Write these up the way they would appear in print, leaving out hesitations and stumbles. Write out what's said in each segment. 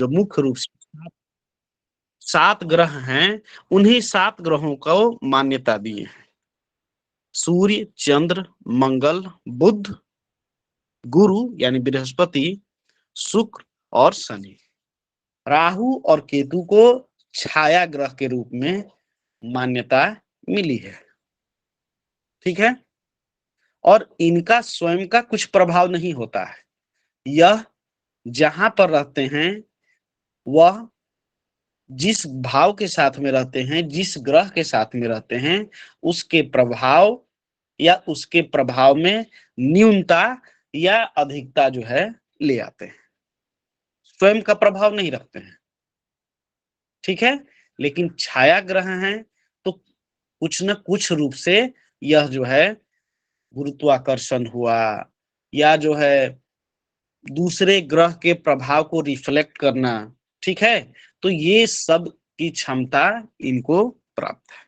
जो मुख्य रूप से 7 ग्रह हैं, उन्हीं 7 ग्रहों को मान्यता दिए हैं। सूर्य, चंद्र, मंगल, बुध, गुरु यानी बृहस्पति, शुक्र और शनि। राहु और केतु को छाया ग्रह के रूप में मान्यता मिली है। ठीक है, और इनका स्वयं का कुछ प्रभाव नहीं होता है। यह जहां पर रहते हैं, वह जिस भाव के साथ में रहते हैं, जिस ग्रह के साथ में रहते हैं, उसके प्रभाव या उसके प्रभाव में न्यूनता या अधिकता जो है ले आते हैं। स्वयं का प्रभाव नहीं रखते हैं। ठीक है, लेकिन छाया ग्रह हैं तो कुछ न कुछ रूप से यह जो है गुरुत्वाकर्षण हुआ या जो है दूसरे ग्रह के प्रभाव को रिफ्लेक्ट करना, ठीक है, तो ये सब की क्षमता इनको प्राप्त है।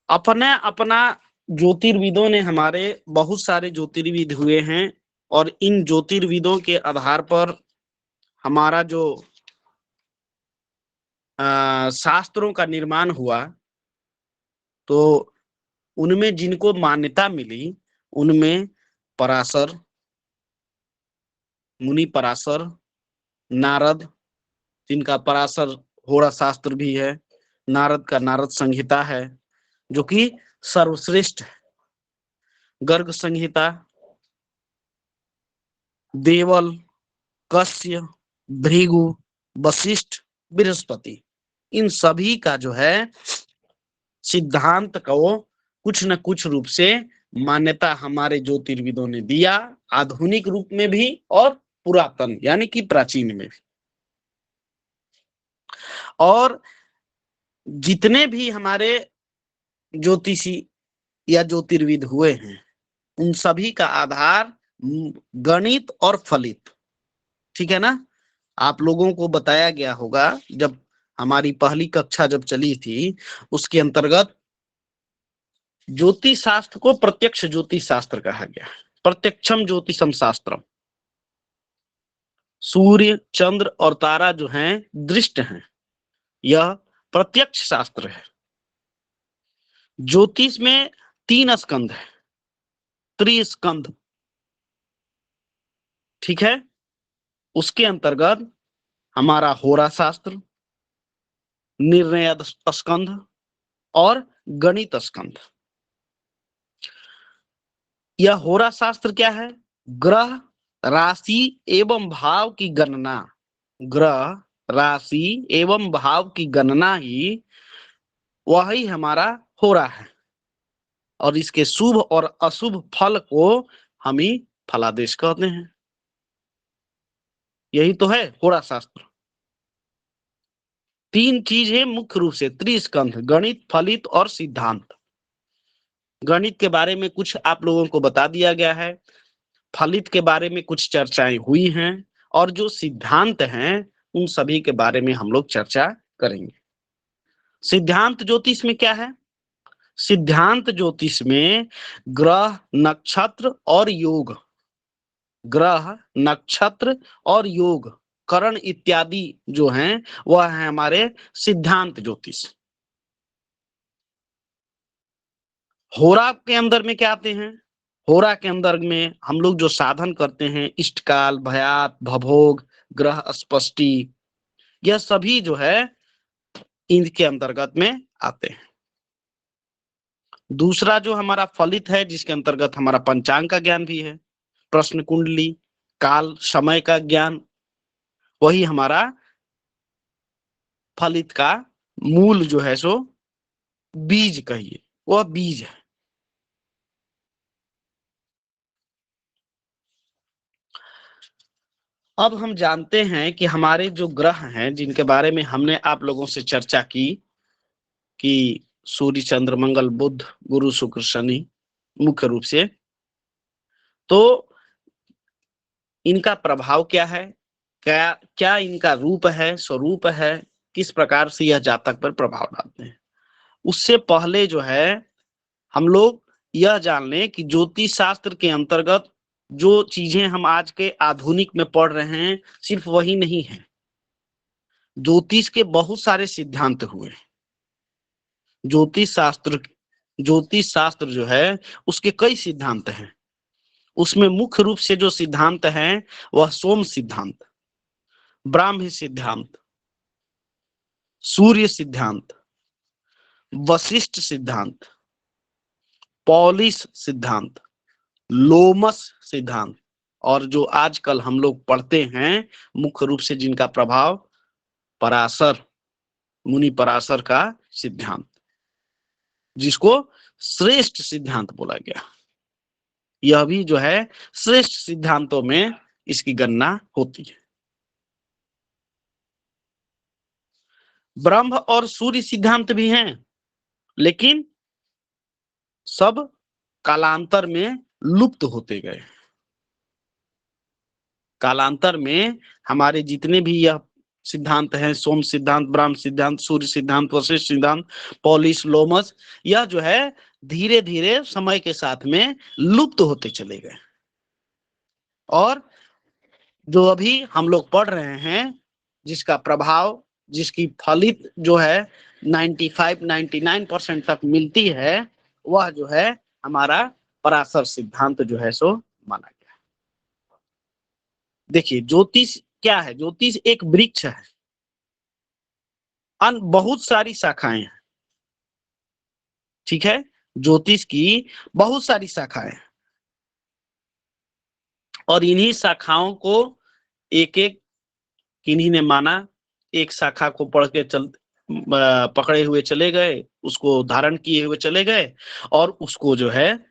अपना अपना ज्योतिर्विदों ने, हमारे बहुत सारे ज्योतिर्विद हुए हैं और इन ज्योतिर्विदों के आधार पर हमारा जो शास्त्रों का निर्माण हुआ, तो उनमें जिनको मान्यता मिली उनमें पराशर मुनि, पराशर, नारद, जिनका पराशर होरा शास्त्र भी है, नारद का नारद संहिता है जो कि सर्वश्रेष्ठ है, गर्ग संहिता, देवल, कश्य, भृगु, वशिष्ठ, बृहस्पति, इन सभी का जो है सिद्धांत को कुछ न कुछ रूप से मान्यता हमारे ज्योतिर्विदों ने दिया, आधुनिक रूप में भी और पुरातन यानी कि प्राचीन में भी। और जितने भी हमारे ज्योतिषी या ज्योतिर्विद हुए हैं, उन सभी का आधार गणित और फलित, ठीक है ना। आप लोगों को बताया गया होगा, जब हमारी पहली कक्षा जब चली थी, उसके अंतर्गत ज्योतिष शास्त्र को प्रत्यक्ष ज्योतिष शास्त्र कहा गया। प्रत्यक्षम ज्योतिषम शास्त्रम। सूर्य, चंद्र और तारा जो हैं दृष्ट हैं, यह प्रत्यक्ष शास्त्र है। ज्योतिष में 3 स्कंध है, त्रिस्कंध, ठीक है। उसके अंतर्गत हमारा होरा शास्त्र, निर्णय स्कंध और गणित स्कंध। यह होरा शास्त्र क्या है? ग्रह, राशि एवं भाव की गणना, ग्रह, राशि एवं भाव की गणना ही वही हमारा होरा है, और इसके शुभ और अशुभ फल को हम ही फलादेश कहते हैं। यही तो है होरा शास्त्र। 3 चीज है मुख्य रूप से, त्रिस्कंध, गणित, फलित और सिद्धांत। गणित के बारे में कुछ आप लोगों को बता दिया गया है, फलित के बारे में कुछ चर्चाएं हुई हैं, और जो सिद्धांत हैं उन सभी के बारे में हम लोग चर्चा करेंगे। सिद्धांत ज्योतिष में क्या है? सिद्धांत ज्योतिष में ग्रह, नक्षत्र और योग, ग्रह, नक्षत्र और योग, करण इत्यादि जो हैं वह है हमारे सिद्धांत ज्योतिष। होरा के अंदर में क्या आते हैं? होरा के अंदर में हम लोग जो साधन करते हैं, इष्टकाल, भयात, भभोग, ग्रह स्पष्टि, यह सभी जो है इनके अंतर्गत में आते हैं। दूसरा जो हमारा फलित है, जिसके अंतर्गत हमारा पंचांग का ज्ञान भी है, प्रश्न कुंडली, काल, समय का ज्ञान, वही हमारा फलित का मूल जो है सो बीज कहिए, वह बीज है। अब हम जानते हैं कि हमारे जो ग्रह हैं, जिनके बारे में हमने आप लोगों से चर्चा की कि सूर्य, चंद्र, मंगल, बुध, गुरु, शुक्र, शनि मुख्य रूप से, तो इनका प्रभाव क्या है, क्या क्या इनका रूप है, स्वरूप है, किस प्रकार से यह जातक पर प्रभाव डालते हैं। उससे पहले जो है हम लोग यह जान लें कि ज्योतिष शास्त्र के अंतर्गत जो चीजें हम आज के आधुनिक में पढ़ रहे हैं सिर्फ वही नहीं है, ज्योतिष के बहुत सारे सिद्धांत हुए। ज्योतिष शास्त्र ज्योतिष शास्त्र जो है उसके कई सिद्धांत हैं। उसमें मुख्य रूप से जो सिद्धांत है वह सोम सिद्धांत, ब्राह्मी सिद्धांत, सूर्य सिद्धांत, वशिष्ठ सिद्धांत, पॉलिश सिद्धांत, लोमस सिद्धांत, और जो आजकल हम लोग पढ़ते हैं मुख्य रूप से जिनका प्रभाव पराशर, मुनि पराशर का सिद्धांत, जिसको श्रेष्ठ सिद्धांत बोला गया। यह भी जो है श्रेष्ठ सिद्धांतों में इसकी गणना होती है। ब्रह्म और सूर्य सिद्धांत भी हैं, लेकिन सब कालांतर में लुप्त होते गए। कालांतर में हमारे जितने भी यह सिद्धांत हैं, सोम सिद्धांत, ब्रह्म सिद्धांत, सूर्य सिद्धांत, वशिष्ठ सिद्धांत, पॉलिश, लोमस, यह जो है धीरे धीरे समय के साथ में लुप्त होते चले गए। और जो अभी हम लोग पढ़ रहे हैं, जिसका प्रभाव, जिसकी फलित जो है 95-99% तक मिलती है, वह जो है हमारा पराशर सिद्धांत जो है सो माना गया। देखिए, ज्योतिष क्या है? ज्योतिष एक वृक्ष है, बहुत सारी शाखाएं हैं। ठीक है, ज्योतिष की बहुत सारी शाखाएं, और इन्हीं शाखाओं को एक एक किन्हीं ने माना, एक शाखा को पढ़ के पकड़े हुए चले गए, उसको धारण किए हुए चले गए, और उसको जो है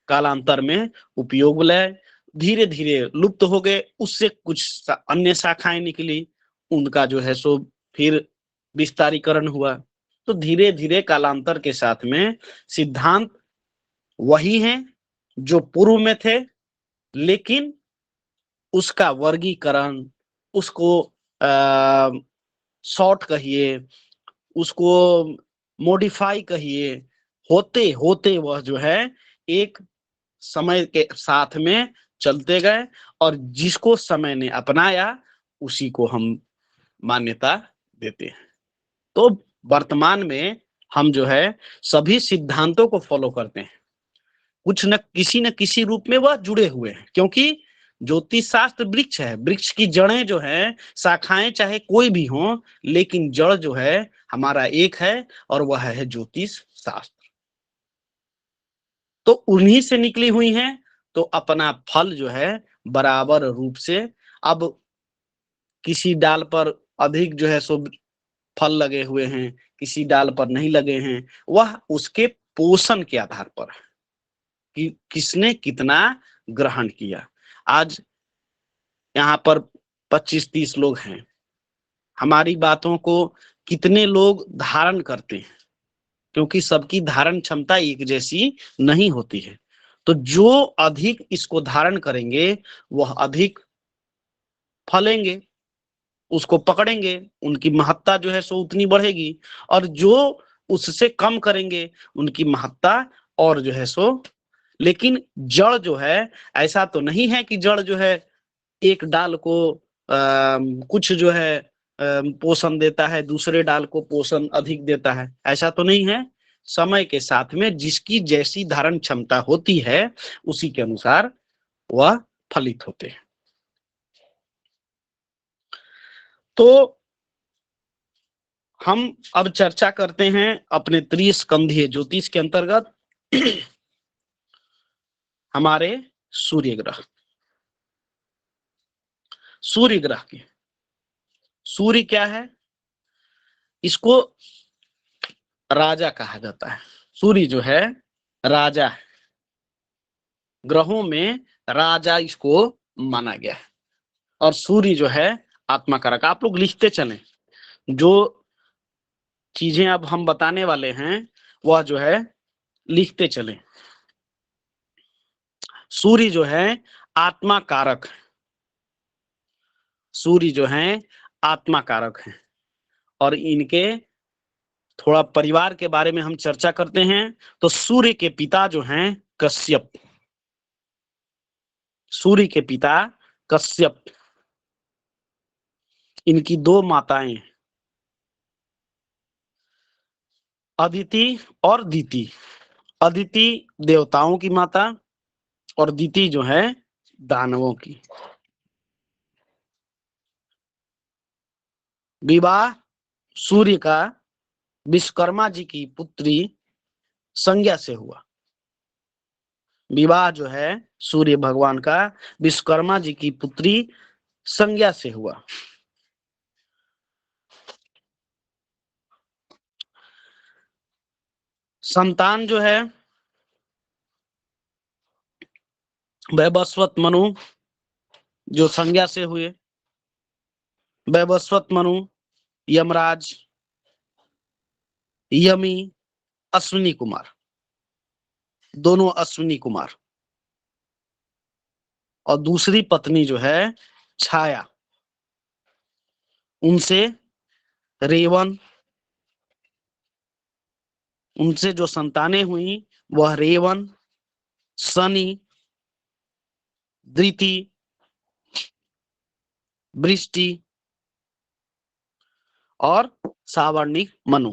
कालांतर में उपयोग लाए, धीरे धीरे लुप्त हो गए। उससे कुछ अन्य शाखाएं निकली, उनका जो है सो फिर विस्तारीकरण हुआ। तो धीरे धीरे कालांतर के साथ में सिद्धांत वही हैं जो पूर्व में थे, लेकिन उसका वर्गीकरण, उसको शॉर्ट कहिए, उसको मॉडिफाई कहिए, होते होते वह जो है एक समय के साथ में चलते गए, और जिसको समय ने अपनाया उसी को हम मान्यता देते हैं। तो वर्तमान में हम जो है सभी सिद्धांतों को फॉलो करते हैं, कुछ न किसी रूप में वह जुड़े हुए हैं, क्योंकि ज्योतिष शास्त्र वृक्ष है। वृक्ष की जड़ें जो है, शाखाएं चाहे कोई भी हो, लेकिन जड़ जो है हमारा एक है, और वह है ज्योतिष शास्त्र। तो उन्हीं से निकली हुई हैं, तो अपना फल जो है बराबर रूप से, अब किसी डाल पर अधिक जो है सो फल लगे हुए हैं, किसी डाल पर नहीं लगे हैं, वह उसके पोषण के आधार पर है कि किसने कितना ग्रहण किया। आज यहाँ पर 25-30 लोग हैं, हमारी बातों को कितने लोग धारण करते हैं, क्योंकि सबकी धारण क्षमता एक जैसी नहीं होती है। तो जो अधिक इसको धारण करेंगे वह अधिक फलेंगे, उसको पकड़ेंगे, उनकी महत्ता जो है सो उतनी बढ़ेगी, और जो उससे कम करेंगे उनकी महत्ता और जो है सो। लेकिन जड़ जो है, ऐसा तो नहीं है कि जड़ जो है एक डाल को कुछ जो है पोषण देता है, दूसरे डाल को पोषण अधिक देता है, ऐसा तो नहीं है। समय के साथ में जिसकी जैसी धारण क्षमता होती है उसी के अनुसार वह फलित होते हैं। तो हम अब चर्चा करते हैं अपने त्रिस्कंधीय ज्योतिष के अंतर्गत हमारे सूर्य ग्रह, सूर्य ग्रह के। सूर्य क्या है? इसको राजा कहा जाता है। सूर्य जो है राजा है, ग्रहों में राजा इसको माना गया है। और सूर्य जो है आत्मा कारक। आप लोग लिखते चलें, जो चीजें अब हम बताने वाले हैं वह जो है लिखते चलें। सूर्य जो है आत्मा कारक है, सूर्य जो है आत्मा कारक है। और इनके थोड़ा परिवार के बारे में हम चर्चा करते हैं। तो सूर्य के पिता जो हैं कश्यप, सूर्य के पिता कश्यप, इनकी 2 माताएं अदिति और दीति। अदिति देवताओं की माता और दीति जो है दानवों की। विवाह सूर्य का विश्वकर्मा जी की पुत्री संज्ञा से हुआ। विवाह जो है सूर्य भगवान का विश्वकर्मा जी की पुत्री संज्ञा से हुआ। संतान जो है वैवस्वत मनु जो संज्ञा से हुए। वैवस्वत मनु, यमराज, यमी, अश्विनी कुमार, दोनों अश्विनी कुमार। और दूसरी पत्नी जो है छाया, उनसे रेवन, उनसे जो संतानें हुई वह रेवन, शनि, धृति, वृष्टि और सावर्णिक मनु।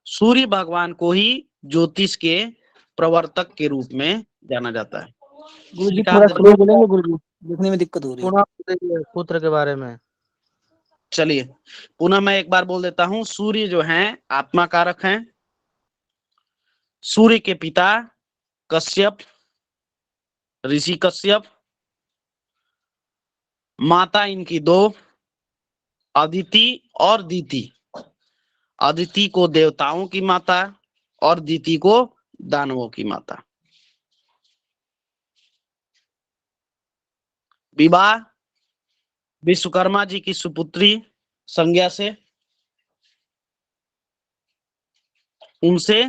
सूर्य भगवान को ही ज्योतिष के प्रवर्तक के रूप में जाना जाता है। गुरुजी थोड़ा स्लो बोलेंगे गुरुजी, लिखने में दिक्कत हो रही है। पुनः पुत्र के बारे में चलिए पुनः मैं एक बार बोल देता हूं। सूर्य जो है आत्मा कारक हैं। सूर्य के पिता कश्यप, ऋषि कश्यप। माता इनकी 2 अदिति और दीति। अदिति को देवताओं की माता और दीति को दानवों की माता। विवाह विश्वकर्मा जी की सुपुत्री संज्ञा से, उनसे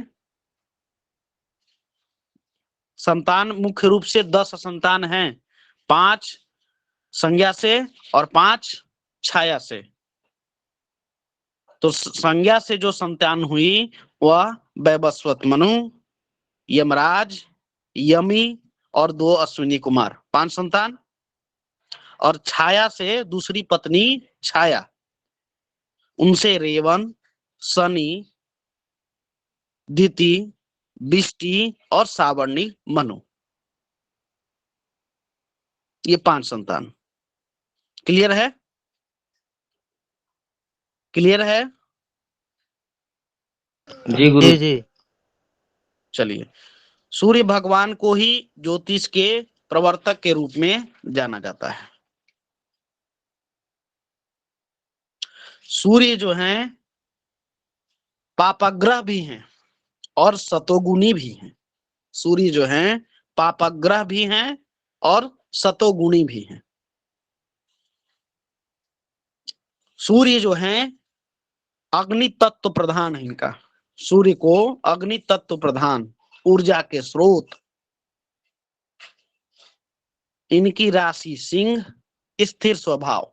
संतान मुख्य रूप से 10 संतान हैं। 5 संज्ञा से और 5 छाया से। तो संज्ञा से जो संतान हुई वह वैवस्वत मनु, यमराज, यमी और 2 अश्विनी कुमार, 5 संतान। और छाया से दूसरी पत्नी छाया, उनसे रेवन, शनि, दिति, बिष्टि और सावर्णी मनु, ये 5 संतान। क्लियर है? क्लियर है? जी गुरु जी। चलिए, सूर्य भगवान को ही ज्योतिष के प्रवर्तक के रूप में जाना जाता है। सूर्य जो हैं पापग्रह भी हैं और सतोगुणी भी हैं। सूर्य जो हैं पापग्रह भी हैं और सतोगुणी भी हैं। सूर्य जो हैं अग्नि तत्व प्रधान है इनका। सूर्य को अग्नि तत्व प्रधान, ऊर्जा के स्रोत। इनकी राशि सिंह, स्थिर स्वभाव।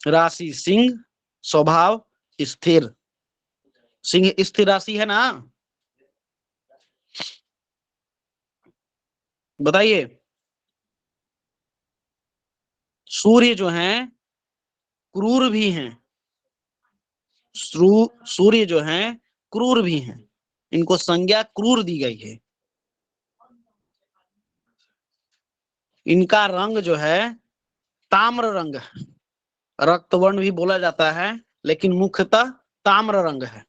राशि सिंह, स्वभाव स्थिर। सिंह स्थिर राशि है ना? बताइए। सूर्य जो हैं क्रूर भी हैं। सूर्य जो हैं क्रूर भी हैं। इनको संज्ञा क्रूर दी गई है। इनका रंग जो है ताम्र रंग, रक्तवर्ण भी बोला जाता है, लेकिन मुख्यतः ताम्र रंग है।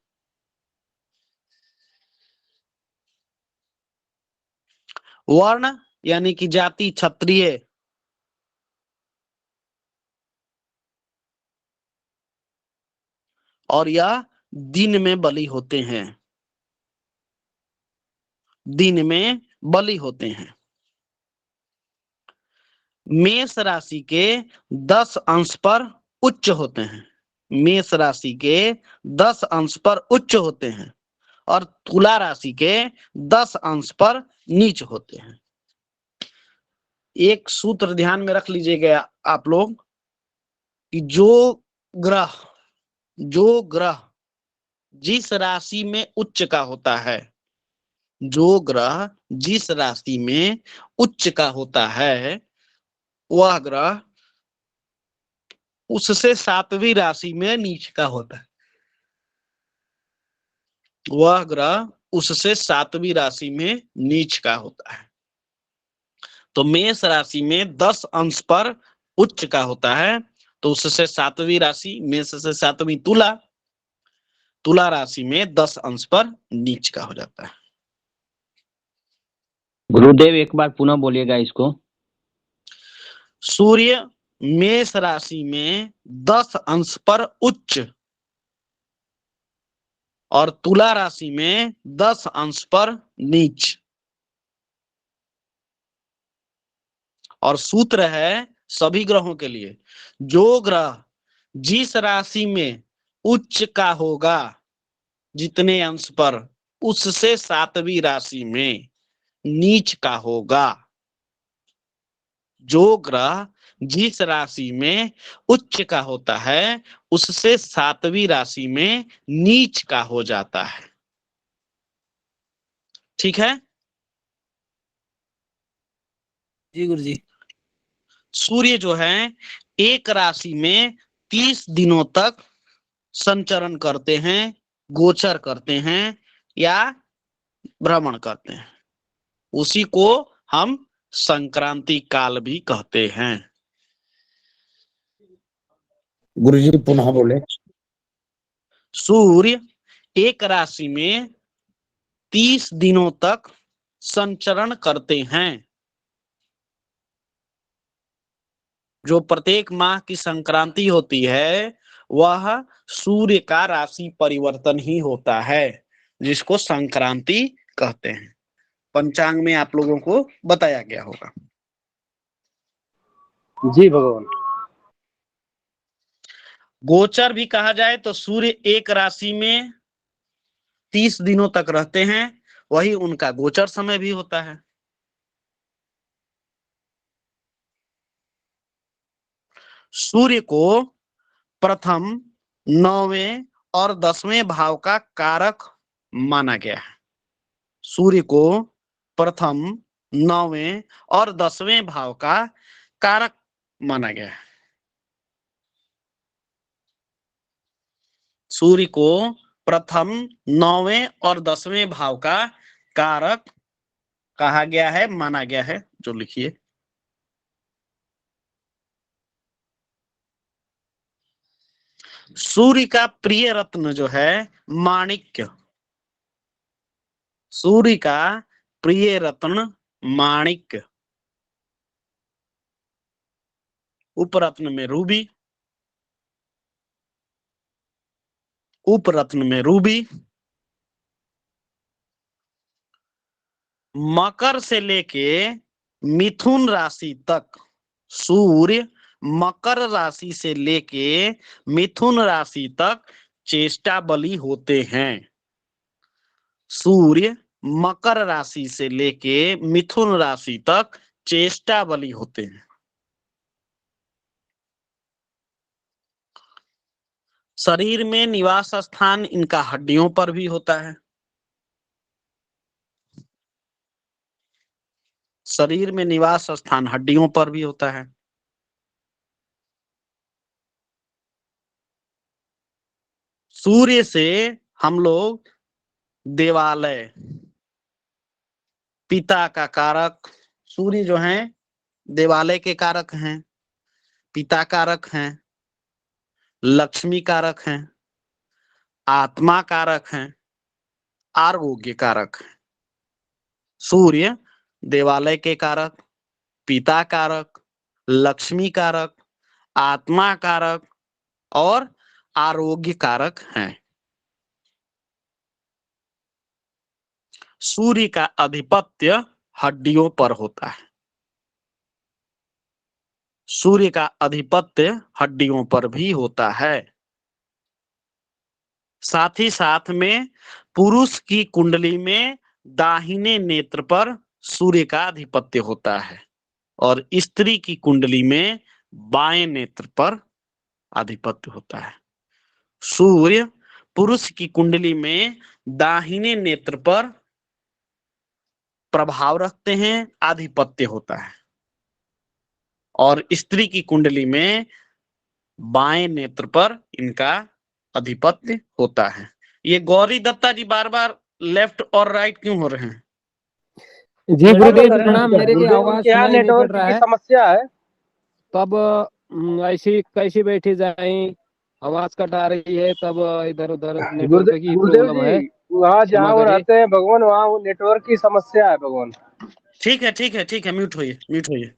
वर्ण यानी कि जाति क्षत्रिय। और यह दिन में बलि होते हैं। दिन में बलि होते हैं। मेष राशि के 10 अंश पर उच्च होते हैं। मेष राशि के 10 अंश पर उच्च होते हैं और तुला राशि के 10 अंश पर नीच होते हैं। एक सूत्र ध्यान में रख लीजिएगा आप लोग कि जो ग्रह जिस राशि में उच्च का होता है जो ग्रह जिस राशि में उच्च का होता है वह ग्रह उससे 7वीं राशि में नीच का होता है। वह ग्रह उससे 7वीं राशि में नीच का होता है। तो मेष राशि में 10 अंश पर उच्च का होता है, तो उससे 7वीं राशि, मेष से 7वीं तुला, तुला राशि में 10 अंश पर नीच का हो जाता है। गुरुदेव एक बार पुनः बोलिएगा इसको। सूर्य मेष राशि में 10 अंश पर उच्च और तुला राशि में 10 अंश पर नीच। और सूत्र है सभी ग्रहों के लिए, जो ग्रह जिस राशि में उच्च का होगा जितने अंश पर, उससे 7वीं राशि में नीच का होगा। जो ग्रह जिस राशि में उच्च का होता है उससे 7वीं राशि में नीच का हो जाता है। ठीक है। जी गुरुजी। सूर्य जो है एक राशि में 30 दिनों तक संचरण करते हैं, गोचर करते हैं या भ्रमण करते हैं। उसी को हम संक्रांति काल भी कहते हैं। गुरुजी पुनः बोले। सूर्य एक राशि में 30 दिनों तक संचरण करते हैं। जो प्रत्येक माह की संक्रांति होती है वह सूर्य का राशि परिवर्तन ही होता है, जिसको संक्रांति कहते हैं। पंचांग में आप लोगों को बताया गया होगा। जी भगवान। गोचर भी कहा जाए तो सूर्य एक राशि में 30 दिनों तक रहते हैं, वही उनका गोचर समय भी होता है। सूर्य को प्रथम, 9वें और 10वें भाव का कारक माना गया है। सूर्य को प्रथम, 9वें और 10वें भाव का कारक माना गया है। सूर्य को प्रथम, 9वें और 10वें भाव का कारक कहा गया है, माना गया है। जो लिखिए, सूर्य का प्रिय रत्न जो है माणिक्य। सूर्य का प्रिय रत्न माणिक्य। उपरत्न में रूबी, उपरत्न में रूबी। मकर से लेके मिथुन राशि तक, सूर्य मकर राशि से लेके मिथुन राशि तक चेष्टा बली होते हैं। सूर्य मकर राशि से लेके मिथुन राशि तक चेष्टा बली होते हैं। शरीर में निवास स्थान इनका हड्डियों पर भी होता है। शरीर में निवास स्थान हड्डियों पर भी होता है। सूर्य से हम लोग देवालय, पिता का कारक, सूर्य जो है देवालय के कारक हैं, पिता कारक हैं, लक्ष्मी कारक हैं, आत्मा कारक हैं, आरोग्य कारक हैं। सूर्य देवालय के कारक, पिता कारक, लक्ष्मी कारक, आत्मा कारक और आरोग्य कारक हैं। सूर्य का अधिपत्य हड्डियों पर होता है। सूर्य का अधिपत्य हड्डियों पर भी होता है। साथ ही साथ में पुरुष की कुंडली में दाहिने नेत्र पर सूर्य का अधिपत्य होता है और स्त्री की कुंडली में बाएं नेत्र पर अधिपत्य होता है। सूर्य पुरुष की कुंडली में दाहिने नेत्र पर प्रभाव रखते हैं, आधिपत्य होता है। और स्त्री की कुंडली में बाएं नेत्र पर इनका अधिपत्य होता है। ये गौरी दत्ता जी बार बार लेफ्ट और राइट क्यों हो रहे हैं? जी गुरुदेव सर, प्रणाम, मेरे की गुरुदेव, आवाज उनके यहाँ सुनाई नहीं पड़ नेटवर्क रहा की है, समस्या है। तब ऐसी कैसी बैठी जाए, आवाज कट आ रही है, तब इधर उधर नेटवर्क की गुरुदेव प्रॉब्लम जी, है। वहाँ जहाँ क्षमा वो करिए। रहते हैं भगवान, वहाँ वो नेटवर्क की समस्या है भगवान। ठीक है, ठीक है, ठीक है, म्यूट होइए, म्यूट होइए।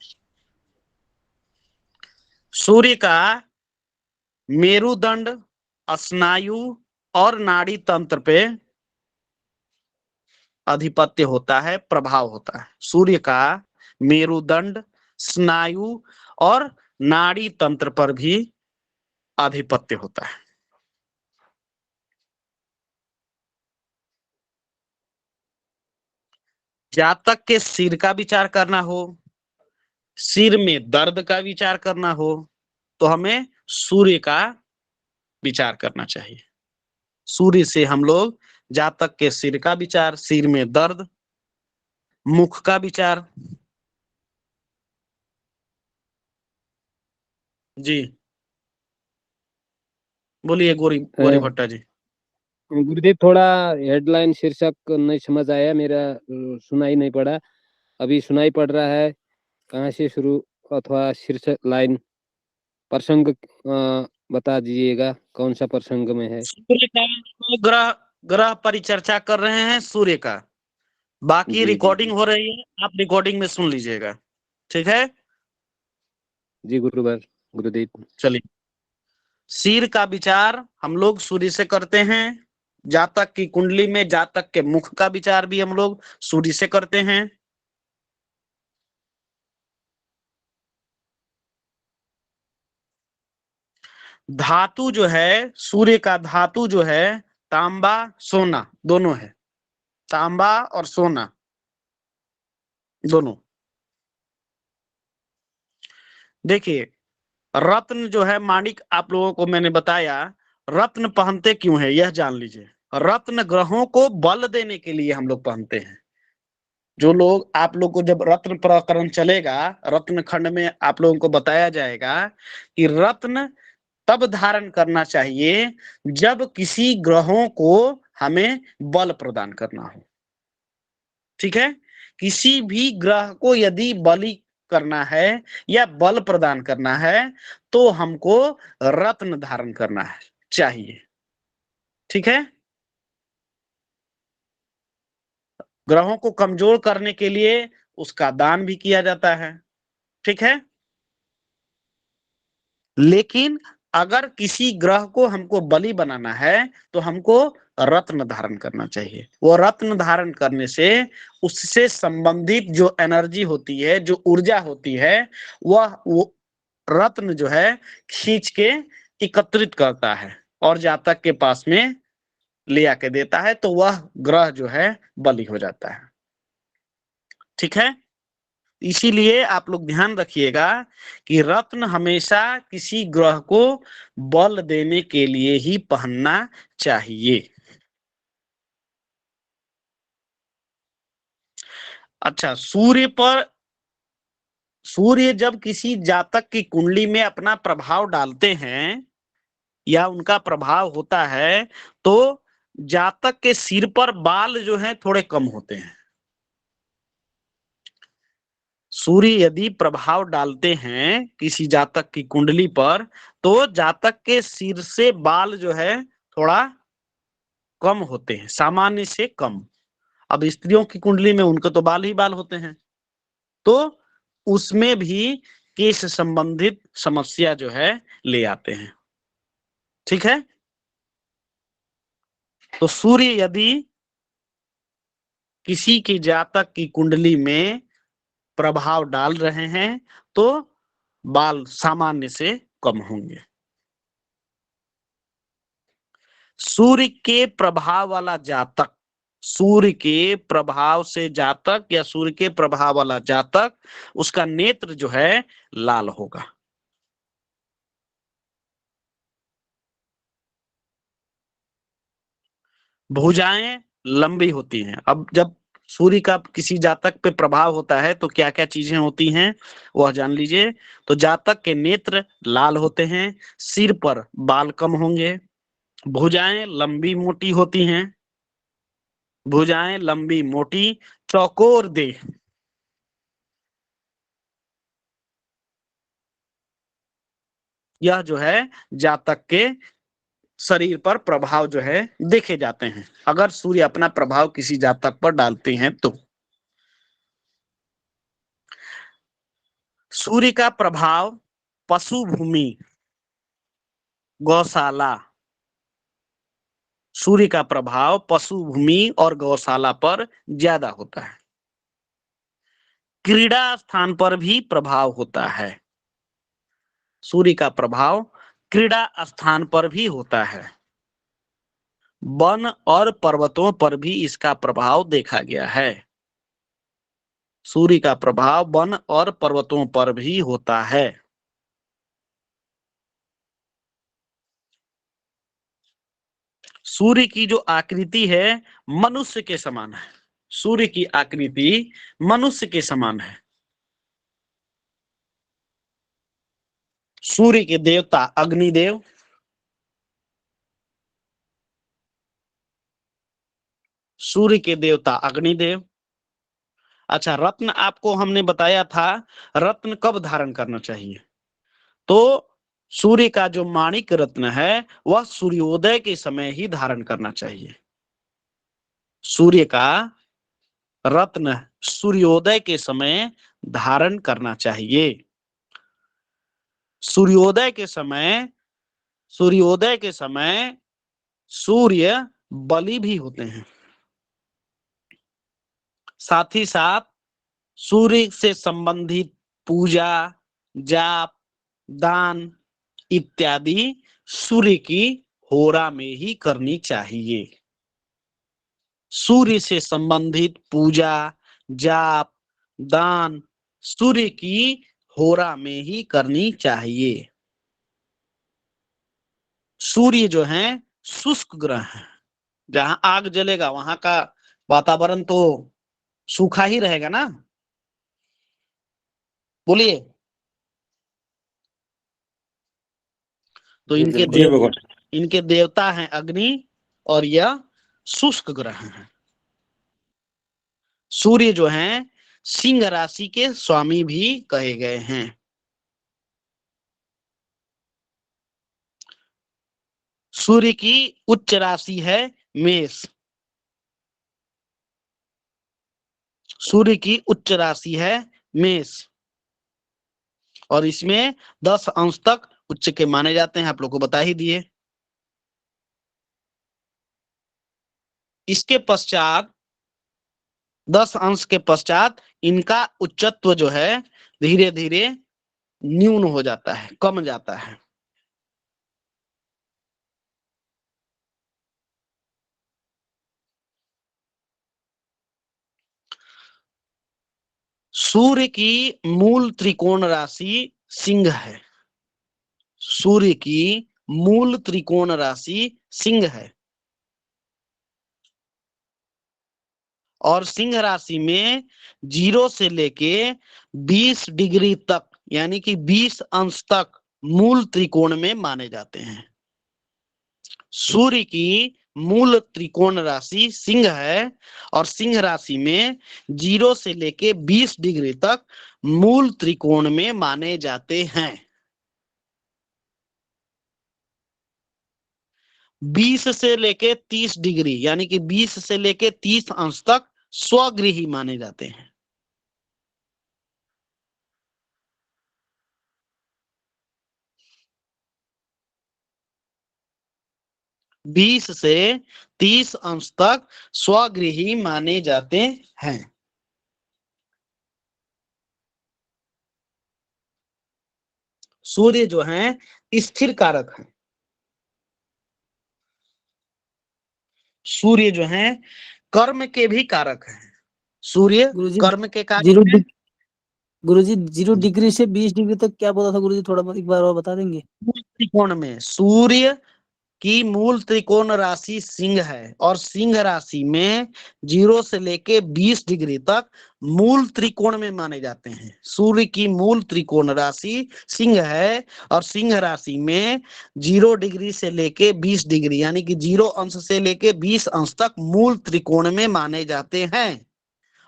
सूर्य का मेरुदंड, स्नायु और नाड़ी तंत्र पे अधिपत्य होता है, प्रभाव होता है। सूर्य का मेरुदंड, स्नायु और नाड़ी तंत्र पर भी आधिपत्य होता है। जातक के सिर का विचार करना हो, सिर में दर्द का विचार करना हो, तो हमें सूर्य का विचार करना चाहिए। सूर्य से हम लोग जातक के सिर का विचार, सिर में दर्द, मुख का विचार। जी बोलिए गोरी गोरी भट्टा जी। गुरुदेव थोड़ा हेडलाइन शीर्षक नहीं समझ आया मेरा, सुनाई नहीं पड़ा। अभी सुनाई पड़ रहा है, कहाँ से शुरू अथवा शीर्षक लाइन प्रसंग बता दीजिएगा, कौन सा प्रसंग में है। सूर्य का तो ग्रह ग्रह परिचर्चा कर रहे हैं सूर्य का, बाकी जी, रिकॉर्डिंग जी, हो रही है, आप रिकॉर्डिंग में सुन लीजिएगा, ठीक है? जी गुरुदेव। चलिए, सिर का विचार हम लोग सूर्य से करते हैं। जातक की कुंडली में जातक के मुख का विचार भी हम लोग सूर्य से करते हैं। धातु जो है, सूर्य का धातु जो है, तांबा सोना दोनों है, तांबा और सोना दोनों। देखिए, रत्न जो है माणिक, आप लोगों को मैंने बताया, रत्न पहनते क्यों है यह जान लीजिए। रत्न ग्रहों को बल देने के लिए हम लोग पहनते हैं। जो लोग, आप लोग को जब रत्न प्रकरण चलेगा, रत्न खंड में आप लोगों को बताया जाएगा कि रत्न तब धारण करना चाहिए जब किसी ग्रहों को हमें बल प्रदान करना हो। ठीक है? किसी भी ग्रह को यदि बलि करना है या बल प्रदान करना है तो हमको रत्न धारण करना है चाहिए। ठीक है? ग्रहों को कमजोर करने के लिए उसका दान भी किया जाता है। ठीक है? लेकिन अगर किसी ग्रह को हमको बलि बनाना है तो हमको रत्न धारण करना चाहिए। वो रत्न धारण करने से उससे संबंधित जो एनर्जी होती है, जो ऊर्जा होती है, वह वो रत्न जो है खींच के एकत्रित करता है और जातक के पास में ले आके देता है, तो वह ग्रह जो है बलि हो जाता है। ठीक है? इसीलिए आप लोग ध्यान रखिएगा कि रत्न हमेशा किसी ग्रह को बल देने के लिए ही पहनना चाहिए। अच्छा, सूर्य जब किसी जातक की कुंडली में अपना प्रभाव डालते हैं या उनका प्रभाव होता है तो जातक के सिर पर बाल जो है थोड़े कम होते हैं। सूर्य यदि प्रभाव डालते हैं किसी जातक की कुंडली पर तो जातक के सिर से बाल जो है थोड़ा कम होते हैं, सामान्य से कम। अब स्त्रियों की कुंडली में उनके तो बाल ही बाल होते हैं, तो उसमें भी केश संबंधित समस्या जो है ले आते हैं। ठीक है? तो सूर्य यदि किसी की जातक की कुंडली में प्रभाव डाल रहे हैं तो बाल सामान्य से कम होंगे। सूर्य के प्रभाव वाला जातक, सूर्य के प्रभाव से जातक या सूर्य के प्रभाव वाला जातक, उसका नेत्र जो है लाल होगा। भुजाएं लंबी होती हैं। अब जब सूर्य का किसी जातक पे प्रभाव होता है तो क्या क्या चीजें होती हैं वह जान लीजिए। तो जातक के नेत्र लाल होते हैं, सिर पर बाल कम होंगे, भुजाएं लंबी मोटी होती हैं, भुजाएं लंबी मोटी, चौकोर देह, यह जो है जातक के शरीर पर प्रभाव जो है देखे जाते हैं अगर सूर्य अपना प्रभाव किसी जातक पर डालते हैं तो। सूर्य का प्रभाव पशु भूमि, गौशाला, सूर्य का प्रभाव पशु भूमि और गौशाला पर ज्यादा होता है। क्रीड़ा स्थान पर भी प्रभाव होता है। सूर्य का प्रभाव क्रीड़ा स्थान पर भी होता है। वन और पर्वतों पर भी इसका प्रभाव देखा गया है। सूर्य का प्रभाव वन और पर्वतों पर भी होता है। सूर्य की जो आकृति है मनुष्य के समान है। सूर्य की आकृति मनुष्य के समान है। सूर्य के देवता अग्निदेव, सूर्य के देवता अग्निदेव। अच्छा, रत्न आपको हमने बताया था, रत्न कब धारण करना चाहिए? तो सूर्य का जो माणिक रत्न है वह सूर्योदय के समय ही धारण करना चाहिए। सूर्य का रत्न सूर्योदय के समय धारण करना चाहिए। सूर्योदय के समय सूर्य बलि भी होते हैं। साथ ही साथ सूर्य से संबंधित पूजा, जाप, दान इत्यादि सूर्य की होरा में ही करनी चाहिए। सूर्य से संबंधित पूजा, जाप, दान सूर्य की होरा में ही करनी चाहिए। सूर्य जो है शुष्क ग्रह है। जहां आग जलेगा वहां का वातावरण तो सूखा ही रहेगा ना। बोलिए। तो इनके देवता हैं अग्नि और यह शुष्क ग्रह हैं। सूर्य जो हैं सिंह राशि के स्वामी भी कहे गए हैं। सूर्य की उच्च राशि है मेष। सूर्य की उच्च राशि है मेष और इसमें 10 अंश तक उच्च के माने जाते हैं, आप लोग को बता ही दिए। इसके पश्चात 10 अंश के पश्चात इनका उच्चत्व जो है धीरे धीरे न्यून हो जाता है, कम जाता है। सूर्य की मूल त्रिकोण राशि सिंह है। सूर्य की मूल त्रिकोण राशि सिंह है और सिंह राशि में 0 से लेके 20 डिग्री तक यानी कि 20 अंश तक मूल त्रिकोण में माने जाते हैं। सूर्य की मूल त्रिकोण राशि सिंह है और सिंह राशि में 0 से लेके 20 डिग्री तक मूल त्रिकोण में माने जाते हैं। 20 से लेके 30 डिग्री यानी कि 20 से लेके 30 अंश तक स्वगृही माने जाते हैं। बीस से 30 अंश तक स्वगृही माने जाते हैं। सूर्य जो है स्थिर कारक है। सूर्य जो है कर्म के भी कारक है। सूर्य गुरुजी कर्म के कारक जीरो है। गुरुजी 0 डिग्री से 20 डिग्री तक क्या बोला था गुरुजी? थोड़ा एक बार और बता देंगे? मूल त्रिकोण में सूर्य की मूल त्रिकोण राशि सिंह है और सिंह राशि में 0 से लेके 20 डिग्री तक मूल त्रिकोण में माने जाते हैं। सूर्य की मूल त्रिकोण राशि सिंह है और सिंह राशि में 0 डिग्री से लेके 20 डिग्री यानी कि 0 अंश से लेके 20 अंश तक मूल त्रिकोण में माने जाते हैं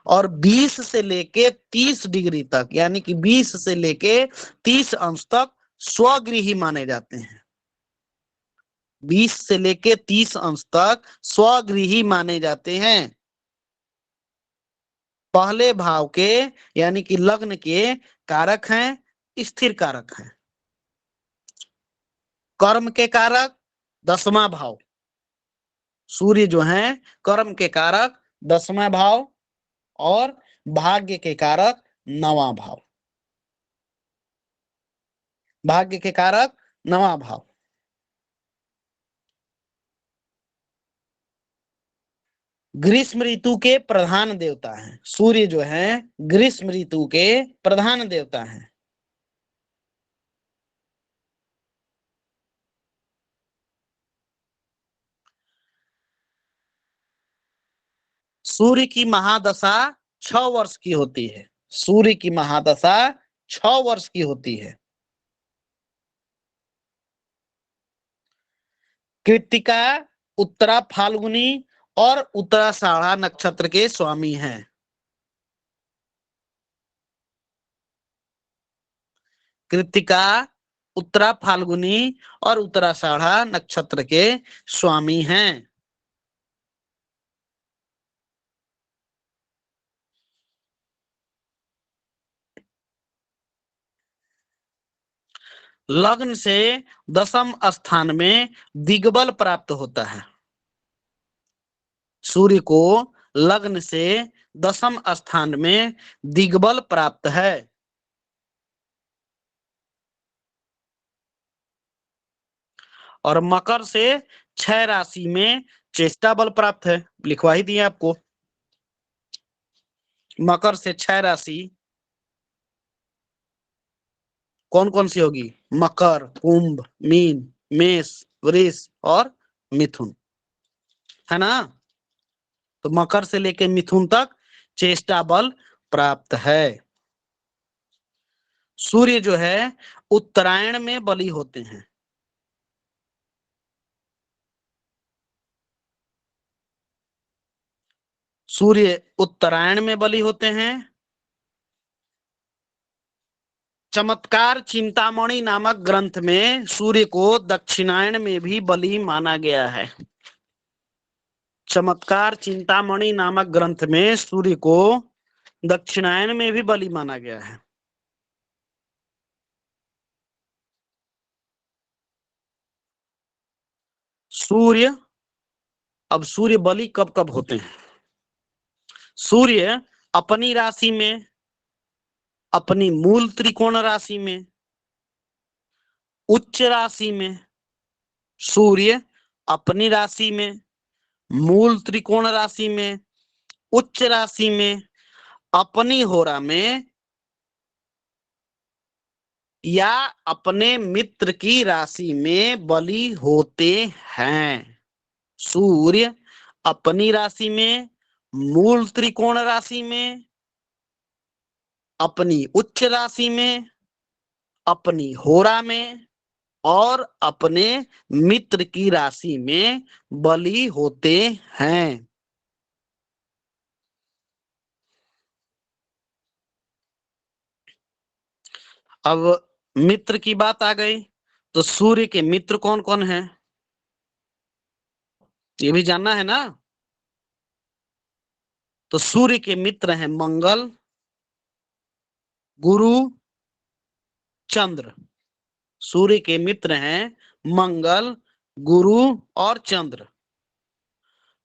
और 20 से लेके 30 डिग्री तक यानी कि 20 से लेके 30 अंश तक स्वगृही माने जाते हैं। 20 से लेके 30 अंश तक स्वगृही माने जाते हैं। पहले भाव के यानी कि लग्न के कारक हैं, स्थिर कारक हैं। कर्म के कारक 10वां भाव, सूर्य जो है कर्म के कारक 10वां भाव और भाग्य के कारक 9वां भाव। भाग्य के कारक 9वां भाव। ग्रीष्म ऋतु के प्रधान देवता हैं। सूर्य जो है ग्रीष्म ऋतु के प्रधान देवता हैं। सूर्य की महादशा 6 वर्ष की होती है। सूर्य की महादशा 6 वर्ष की होती है। कृत्तिका, उत्तरा फाल्गुनी और उत्तराषाढ़ा नक्षत्र के स्वामी हैं। कृत्तिका, उत्तरा फाल्गुनी और उत्तराषाढ़ा नक्षत्र के स्वामी हैं। लग्न से 10वें स्थान में दिग्बल प्राप्त होता है। सूर्य को लग्न से 10वें स्थान में दिग्बल प्राप्त है। और मकर से 6 राशि में चेष्टा बल प्राप्त है। लिखवा ही दिए आपको। मकर से 6 राशि कौन कौन सी होगी? मकर, कुंभ, मीन, मेष, वृष और मिथुन, है ना? तो मकर से लेकर मिथुन तक चेष्टा बल प्राप्त है। सूर्य जो है उत्तरायण में बली होते हैं। सूर्य उत्तरायण में बली होते हैं। चमत्कार चिंतामणि नामक ग्रंथ में सूर्य को दक्षिणायन में भी बली माना गया है। चमत्कार चिंतामणि नामक ग्रंथ में सूर्य को दक्षिणायन में भी बली माना गया है। सूर्य, अब सूर्य बली कब कब होते हैं? सूर्य अपनी राशि में, अपनी मूल त्रिकोण राशि में, उच्च राशि में, सूर्य अपनी राशि में, मूल त्रिकोण राशि में, उच्च राशि में, अपनी होरा में या अपने मित्र की राशि में बली होते हैं। सूर्य अपनी राशि में, मूल त्रिकोण राशि में, अपनी उच्च राशि में, अपनी होरा में और अपने मित्र की राशि में बली होते हैं। अब मित्र की बात आ गई तो सूर्य के मित्र कौन कौन हैं ये भी जानना है ना। तो सूर्य के मित्र हैं मंगल, गुरु, चंद्र। सूर्य के मित्र हैं मंगल, गुरु और चंद्र।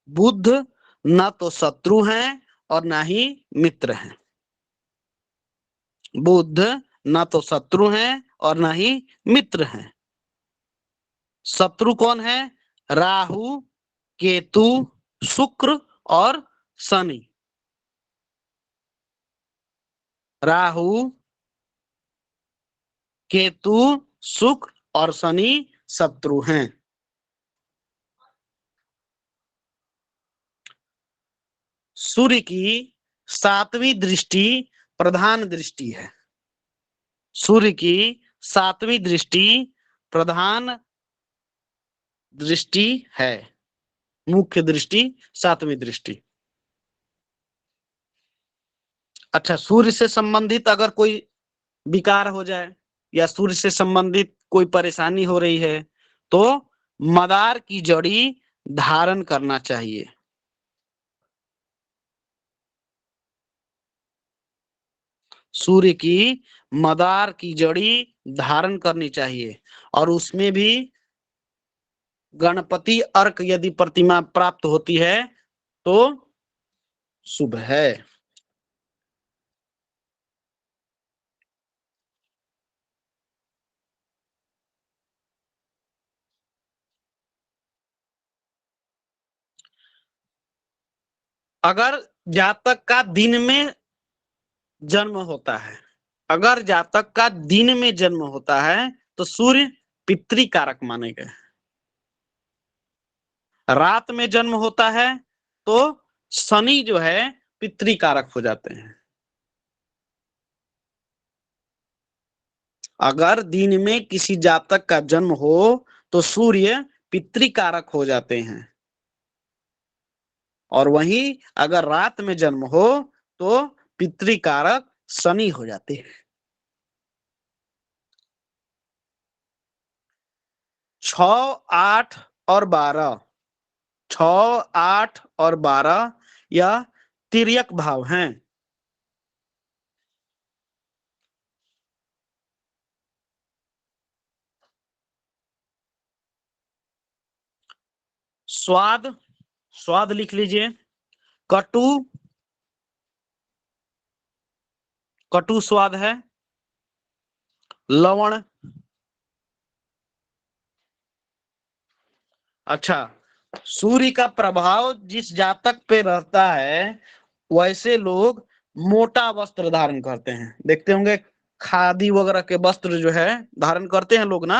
बुध ना तो शत्रु हैं और ना ही मित्र हैं। बुध ना तो शत्रु हैं और ना ही मित्र हैं। शत्रु कौन है? राहु, केतु, शुक्र और शनि। राहु, केतु, शुक्र और शनि शत्रु हैं। सूर्य की 7वीं दृष्टि प्रधान दृष्टि है। सूर्य की 7वीं दृष्टि प्रधान दृष्टि है। मुख्य दृष्टि 7वीं दृष्टि। अच्छा, सूर्य से संबंधित अगर कोई विकार हो जाए या सूर्य से संबंधित कोई परेशानी हो रही है तो मदार की जड़ी धारण करना चाहिए। सूर्य की मदार की जड़ी धारण करनी चाहिए और उसमें भी गणपति अर्क यदि प्रतिमा प्राप्त होती है तो शुभ है। अगर जातक का दिन में जन्म होता है, अगर जातक का दिन में जन्म होता है तो सूर्य पितृकारक माने गए। रात में जन्म होता है तो शनि जो है पितृकारक हो जाते हैं। अगर दिन में किसी जातक का जन्म हो तो सूर्य पितृकारक हो जाते हैं और वहीं अगर रात में जन्म हो तो पितृकारक शनि हो जाते हैं। 6, 8 और 12, 6, 8 और 12 यह तिर्यक भाव हैं। स्वाद, स्वाद लिख लीजिए। कटु, कटु स्वाद है। लवण, अच्छा, सूर्य का प्रभाव जिस जातक पे रहता है वैसे लोग मोटा वस्त्र धारण करते हैं। देखते होंगे खादी वगैरह के वस्त्र जो है धारण करते हैं लोग ना।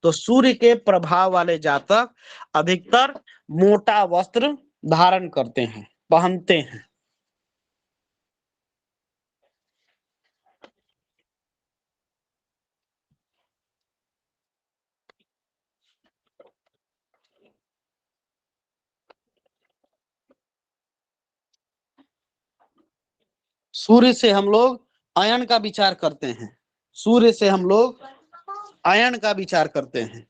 तो सूर्य के प्रभाव वाले जातक अधिकतर मोटा वस्त्र धारण करते हैं, पहनते हैं। सूर्य से हम लोग अयन का विचार करते हैं। सूर्य से हम लोग अयन का विचार करते हैं।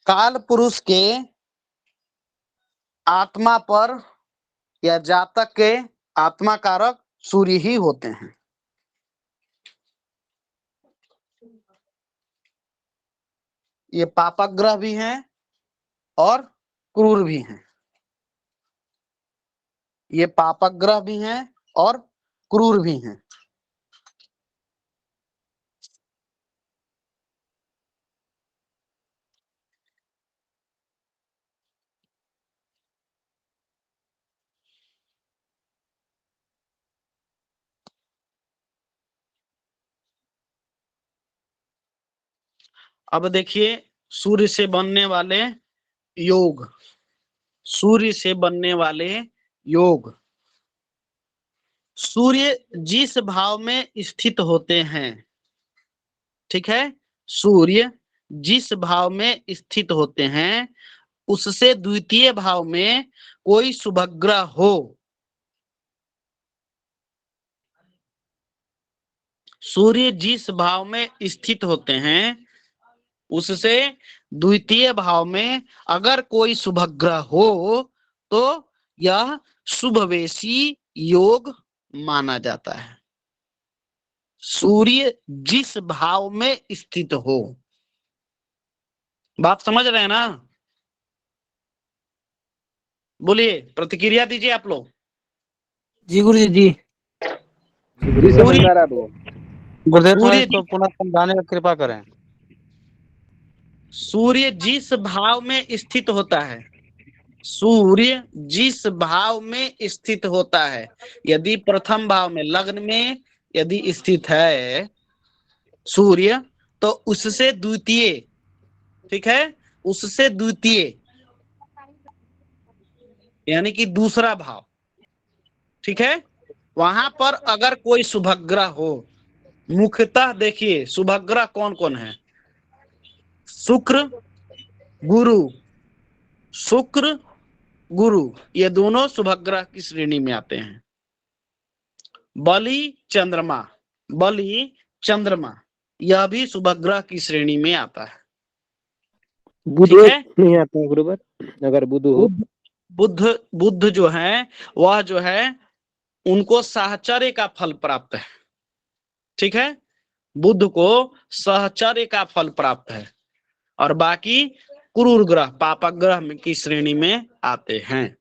काल पुरुष के आत्मा पर या जातक के आत्मा कारक सूर्य ही होते हैं। ये पापक ग्रह भी हैं और क्रूर भी हैं। ये पापक ग्रह भी हैं और क्रूर भी हैं। अब देखिए सूर्य से बनने वाले योग, सूर्य से बनने वाले योग। सूर्य जिस भाव में स्थित होते हैं, ठीक है, सूर्य जिस भाव में स्थित होते हैं उससे द्वितीय भाव में कोई शुभग्रह हो, सूर्य जिस भाव में स्थित होते हैं उससे द्वितीय भाव में अगर कोई शुभग्रह हो तो यह शुभवेशी योग माना जाता है। सूर्य जिस भाव में स्थित हो, बात समझ रहे हैं ना? बोलिए, प्रतिक्रिया दीजिए आप लोग। जी गुरुजी जी। जी समझ आ रहा है भगवान। गुरुदेव थोड़ा सूर्य इसको पुनः समझाने का कृपा करें। सूर्य जिस भाव में स्थित होता है, सूर्य जिस भाव में स्थित होता है, यदि प्रथम भाव में लग्न में यदि स्थित है सूर्य, तो उससे द्वितीय, ठीक है, उससे द्वितीय यानी कि दूसरा भाव, ठीक है। वहां पर अगर कोई शुभग्रह हो, मुख्यतः देखिए शुभग्रह कौन कौन है, शुक्र गुरु, शुक्र गुरु, ये दोनों शुभग्रह की श्रेणी में आते हैं। बलि चंद्रमा, बलि चंद्रमा, यह भी शुभग्रह की श्रेणी में आता है, बुध ठीक है। नहीं आता है गुरुवर, अगर बुध हो। बुध, बुध बुध जो है वह जो है उनको साहचर्य का फल प्राप्त है, ठीक है। बुध को सहचर्य का फल प्राप्त है, और बाकी क्रूर ग्रह पापक ग्रह की श्रेणी में आते हैं।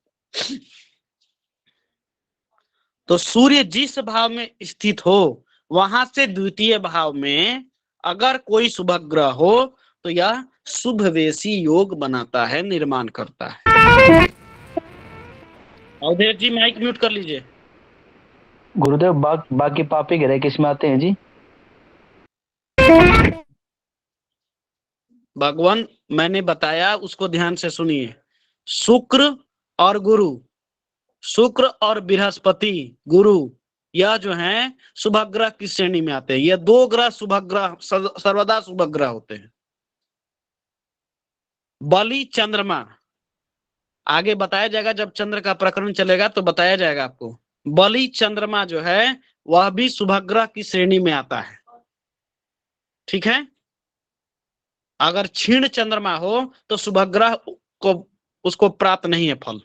तो सूर्य जिस भाव में स्थित हो, वहां से द्वितीय भाव में अगर कोई शुभ ग्रह हो तो यह शुभवेशी योग बनाता है, निर्माण करता है। अवधेश जी माइक म्यूट कर लीजिए। गुरुदेव बाकी पापी ग्रह किस में आते हैं जी? भगवान मैंने बताया उसको ध्यान से सुनिए। शुक्र और गुरु, शुक्र और बृहस्पति गुरु, यह जो है शुभग्रह की श्रेणी में आते हैं। ये दो ग्रह शुभग्रह सर्वदा शुभग्रह होते हैं। बलि चंद्रमा आगे बताया जाएगा, जब चंद्र का प्रकरण चलेगा तो बताया जाएगा आपको। बलि चंद्रमा जो है वह भी शुभग्रह की श्रेणी में आता है, ठीक है। अगर क्षीण चंद्रमा हो तो शुभग्रह को उसको प्राप्त नहीं है फल।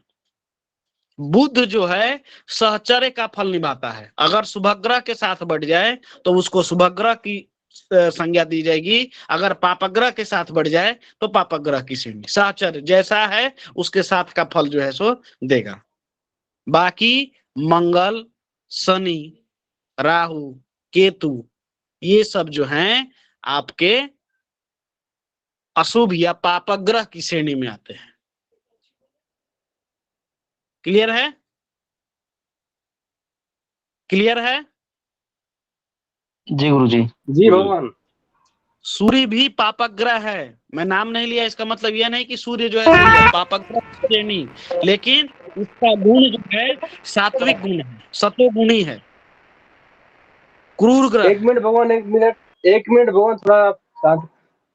बुध जो है सहचर्य का फल निभाता है, अगर शुभग्रह के साथ बढ़ जाए तो उसको शुभग्रह की संज्ञा दी जाएगी, अगर पापग्रह के साथ बढ़ जाए तो पापग्रह की श्रेणी। सहचर्य जैसा है उसके साथ का फल जो है सो देगा। बाकी मंगल, शनि, राहु, केतु, ये सब जो हैं आपके अशुभ या पापग्रह की श्रेणी में आते हैं। क्लियर है? क्लियर है? जी गुरुजी। जी भगवान। सूर्य भी पापक ग्रह है, मैं नाम नहीं लिया इसका मतलब यह नहीं कि सूर्य जो है पापक ग्रह की श्रेणी, लेकिन उसका गुण जो है सात्विक गुण है, सतोगुणी है, क्रूर ग्रह एक मिनट भगवान, एक मिनट, एक मिनट भगवान, थोड़ा शांत।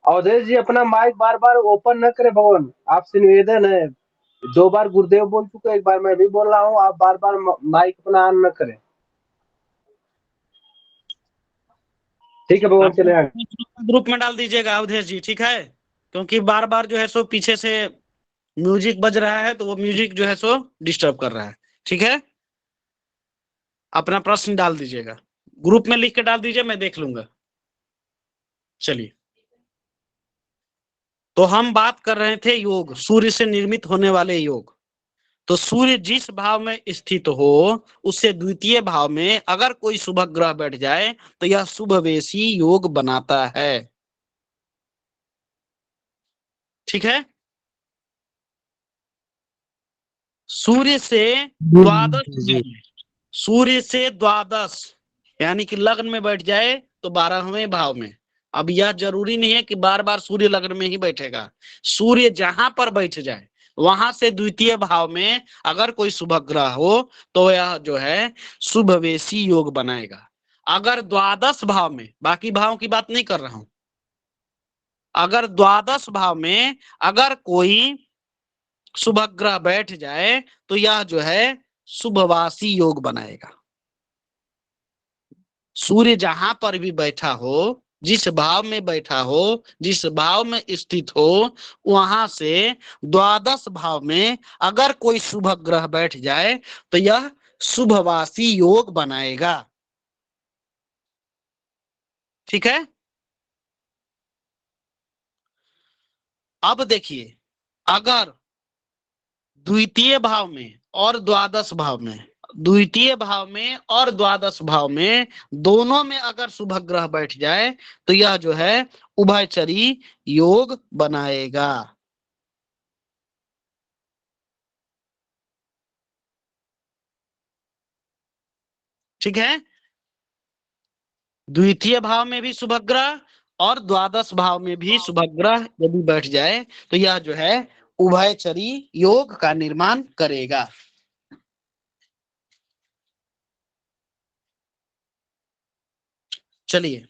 अवधेश जी अपना माइक बार बार ओपन न करे भगवान, आपसे निवेदन है। 2 बार गुरुदेव बोल चुके, एक बार मैं भी बोल रहा हूँ, आप बार बार माइक अपना ऑन न करें। ठीक है भगवान, चले आगे। ग्रुप में डाल दीजिएगा अवधेश जी, ठीक है, क्योंकि बार बार जो है सो पीछे से म्यूजिक बज रहा है तो वो म्यूजिक जो है सो डिस्टर्ब कर रहा है, ठीक है। अपना प्रश्न डाल दीजिएगा, ग्रुप में लिख के डाल दीजिए, मैं देख लूंगा। चलिए, तो हम बात कर रहे थे योग, सूर्य से निर्मित होने वाले योग। तो सूर्य जिस भाव में स्थित हो उससे द्वितीय भाव में अगर कोई शुभ ग्रह बैठ जाए तो यह शुभवेशी योग बनाता है, ठीक है। सूर्य से द्वादश भाव में, सूर्य से द्वादश यानी कि लग्न में बैठ जाए तो 12वें भाव में। अब यह जरूरी नहीं है कि बार बार सूर्य लग्न में ही बैठेगा, सूर्य जहां पर बैठ जाए वहां से द्वितीय भाव में अगर कोई शुभ ग्रह हो तो यह जो है शुभवेशी योग बनाएगा। अगर द्वादश भाव में, बाकी भाव की बात नहीं कर रहा हूं, अगर द्वादश भाव में अगर कोई शुभ ग्रह बैठ जाए तो यह जो है शुभवासी योग बनाएगा। सूर्य जहां पर भी बैठा हो, जिस भाव में बैठा हो, जिस भाव में स्थित हो, वहां से द्वादश भाव में अगर कोई शुभ ग्रह बैठ जाए तो यह शुभवासी योग बनाएगा, ठीक है। अब देखिए, अगर द्वितीय भाव में और द्वादश भाव में, द्वितीय भाव में और द्वादश भाव में दोनों में अगर शुभ ग्रह बैठ जाए तो यह जो है उभयचरी योग बनाएगा, ठीक है। द्वितीय भाव में भी शुभ ग्रह और द्वादश भाव में भी शुभ ग्रह यदि बैठ जाए तो यह जो है उभयचरी योग का निर्माण करेगा। चलिए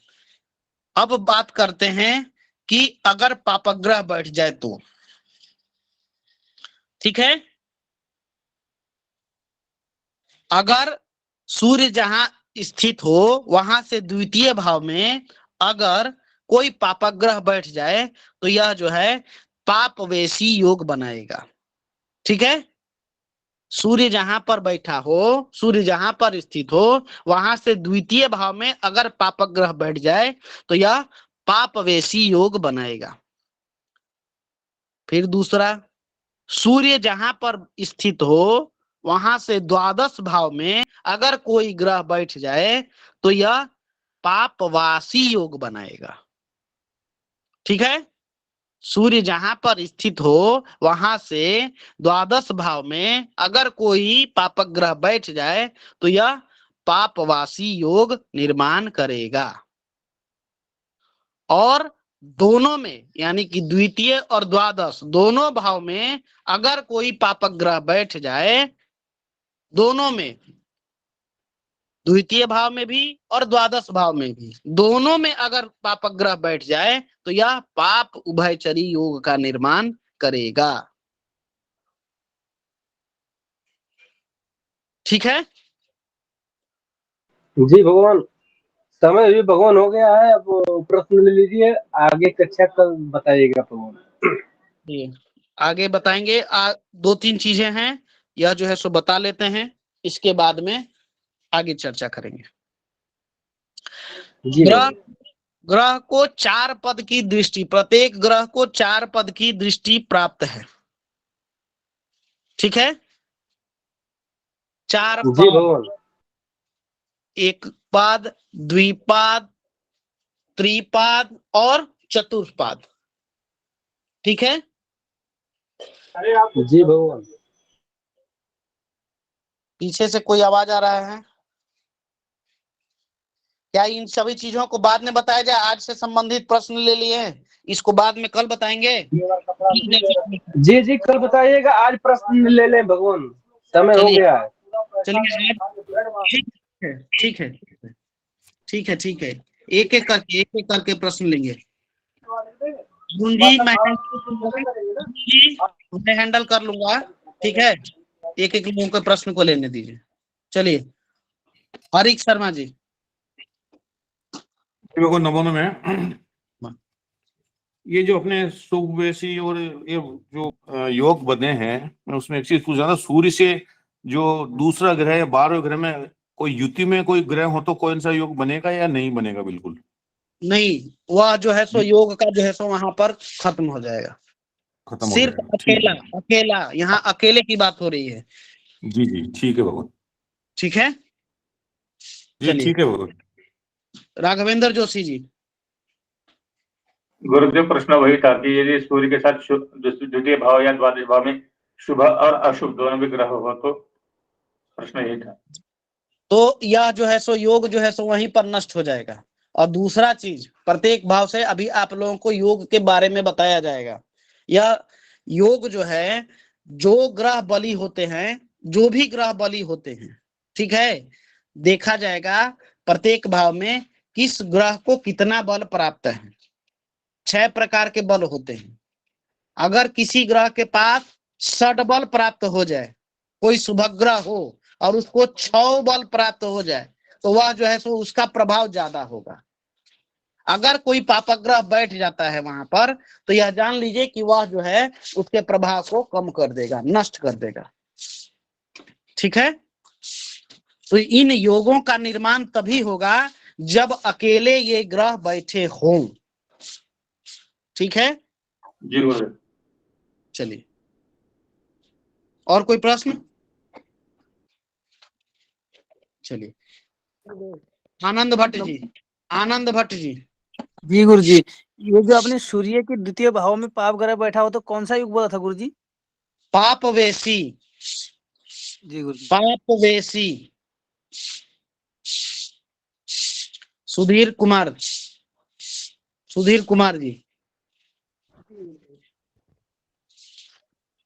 अब बात करते हैं कि अगर पापग्रह बैठ जाए तो, ठीक है। अगर सूर्य जहां स्थित हो वहां से द्वितीय भाव में अगर कोई पापग्रह बैठ जाए तो यह जो है पापवेशी योग बनाएगा, ठीक है। सूर्य जहां पर बैठा हो, सूर्य जहां पर स्थित हो वहां से द्वितीय भाव में अगर पापग्रह बैठ जाए तो यह पापवेशी योग बनाएगा। फिर दूसरा, सूर्य जहां पर स्थित हो वहां से द्वादश भाव में अगर कोई ग्रह बैठ जाए तो यह पापवासी योग बनाएगा, ठीक है। सूर्य जहां पर स्थित हो वहां से द्वादश भाव में अगर कोई पापक ग्रह बैठ जाए तो यह पापवासी योग निर्माण करेगा। और दोनों में यानी कि द्वितीय और द्वादश दोनों भाव में अगर कोई पापक ग्रह बैठ जाए, दोनों में, द्वितीय भाव में भी और द्वादश भाव में भी, दोनों में अगर पापक ग्रह बैठ जाए तो यह पाप उभयचरी योग का निर्माण करेगा, ठीक है। जी भगवान, समय भी भगवान हो गया है, अब प्रश्न ले लीजिए, आगे कक्षा कल बताइएगा भगवान। आगे बताएंगे। 2-3 चीजें हैं, यह जो है सो बता लेते हैं, इसके बाद में आगे चर्चा करेंगे। जी ग्रह भगवान। ग्रह को 4 पद की दृष्टि, प्रत्येक ग्रह को 4 पद की दृष्टि प्राप्त है, ठीक है। 4 जी पद, भगवान। एक पाद, द्विपाद, त्रिपाद और चतुष्पाद, ठीक है। जी भगवान। पीछे से कोई आवाज आ रहा है क्या? इन सभी चीजों को बाद में बताया जाए, आज से संबंधित प्रश्न ले लिए हैं, इसको बाद में कल बताएंगे। जी जी कल बताइएगा, आज प्रश्न ले लें भगवान, समय हो गया है। चलिए ठीक है ठीक है ठीक है, एक एक करके प्रश्न लेंगे। जी मैं हैंडल कर लूंगा, ठीक है। एक एक लोगों के प्रश्न को लेने दीजिए। चलिए हरीश शर्मा जी। देखो नमूने में ये जो अपने सुवेशी और ये जो योग बने हैं, मैं उसमें एक चीज पूछ रहा था, सूर्य से जो दूसरा ग्रह है 12वें ग्रह में कोई युति में कोई ग्रह हो तो कौन सा योग बनेगा या नहीं बनेगा? बिल्कुल नहीं, वह जो है सो योग का जो है सो वहां पर खत्म हो जाएगा, खत्म हो सिर्फ जाएगा। अकेला यहाँ अकेले की बात हो रही है। जी जी ठीक है भगवान, ठीक है। जी ठीक है भगवान। राघवेंद्र जोशी जी। गुरुदेव प्रश्न वही था कि यदि सूर्य के साथ द्वितीय भाव या द्वादश भाव में शुभ और अशुभ दोनों भी ग्रह हो तो प्रश्न यही था। तो यह जो है सो योग जो है सो वहीं पर नष्ट हो जाएगा। और दूसरा चीज, प्रत्येक भाव से अभी आप लोगों को योग के बारे में बताया जाएगा। यह योग जो है, जो ग्रह बली होते हैं, जो भी ग्रह बली होते हैं, ठीक है, देखा जाएगा प्रत्येक भाव में किस ग्रह को कितना बल प्राप्त है। 6 प्रकार के बल होते हैं। अगर किसी ग्रह के पास षड्बल प्राप्त हो जाए, कोई शुभ ग्रह हो और उसको 6 बल प्राप्त हो जाए तो वह जो है सो उसका प्रभाव ज्यादा होगा। अगर कोई पापग्रह बैठ जाता है वहां पर तो यह जान लीजिए कि वह जो है उसके प्रभाव को कम कर देगा, नष्ट कर देगा, ठीक है। तो इन योगों का निर्माण तभी होगा जब अकेले ये ग्रह बैठे हों, ठीक है। जी गुरुदेव। चलिए और कोई प्रश्न? चलिए आनंद भट्ट जी। आनंद भट्ट जी। जी गुरु जी, ये जो अपने सूर्य के द्वितीय भाव में पाप ग्रह बैठा हो तो कौन सा युग बोला था गुरु जी? पापवेशी। जी गुरु जी। पापवेशी। सुधीर कुमार जी।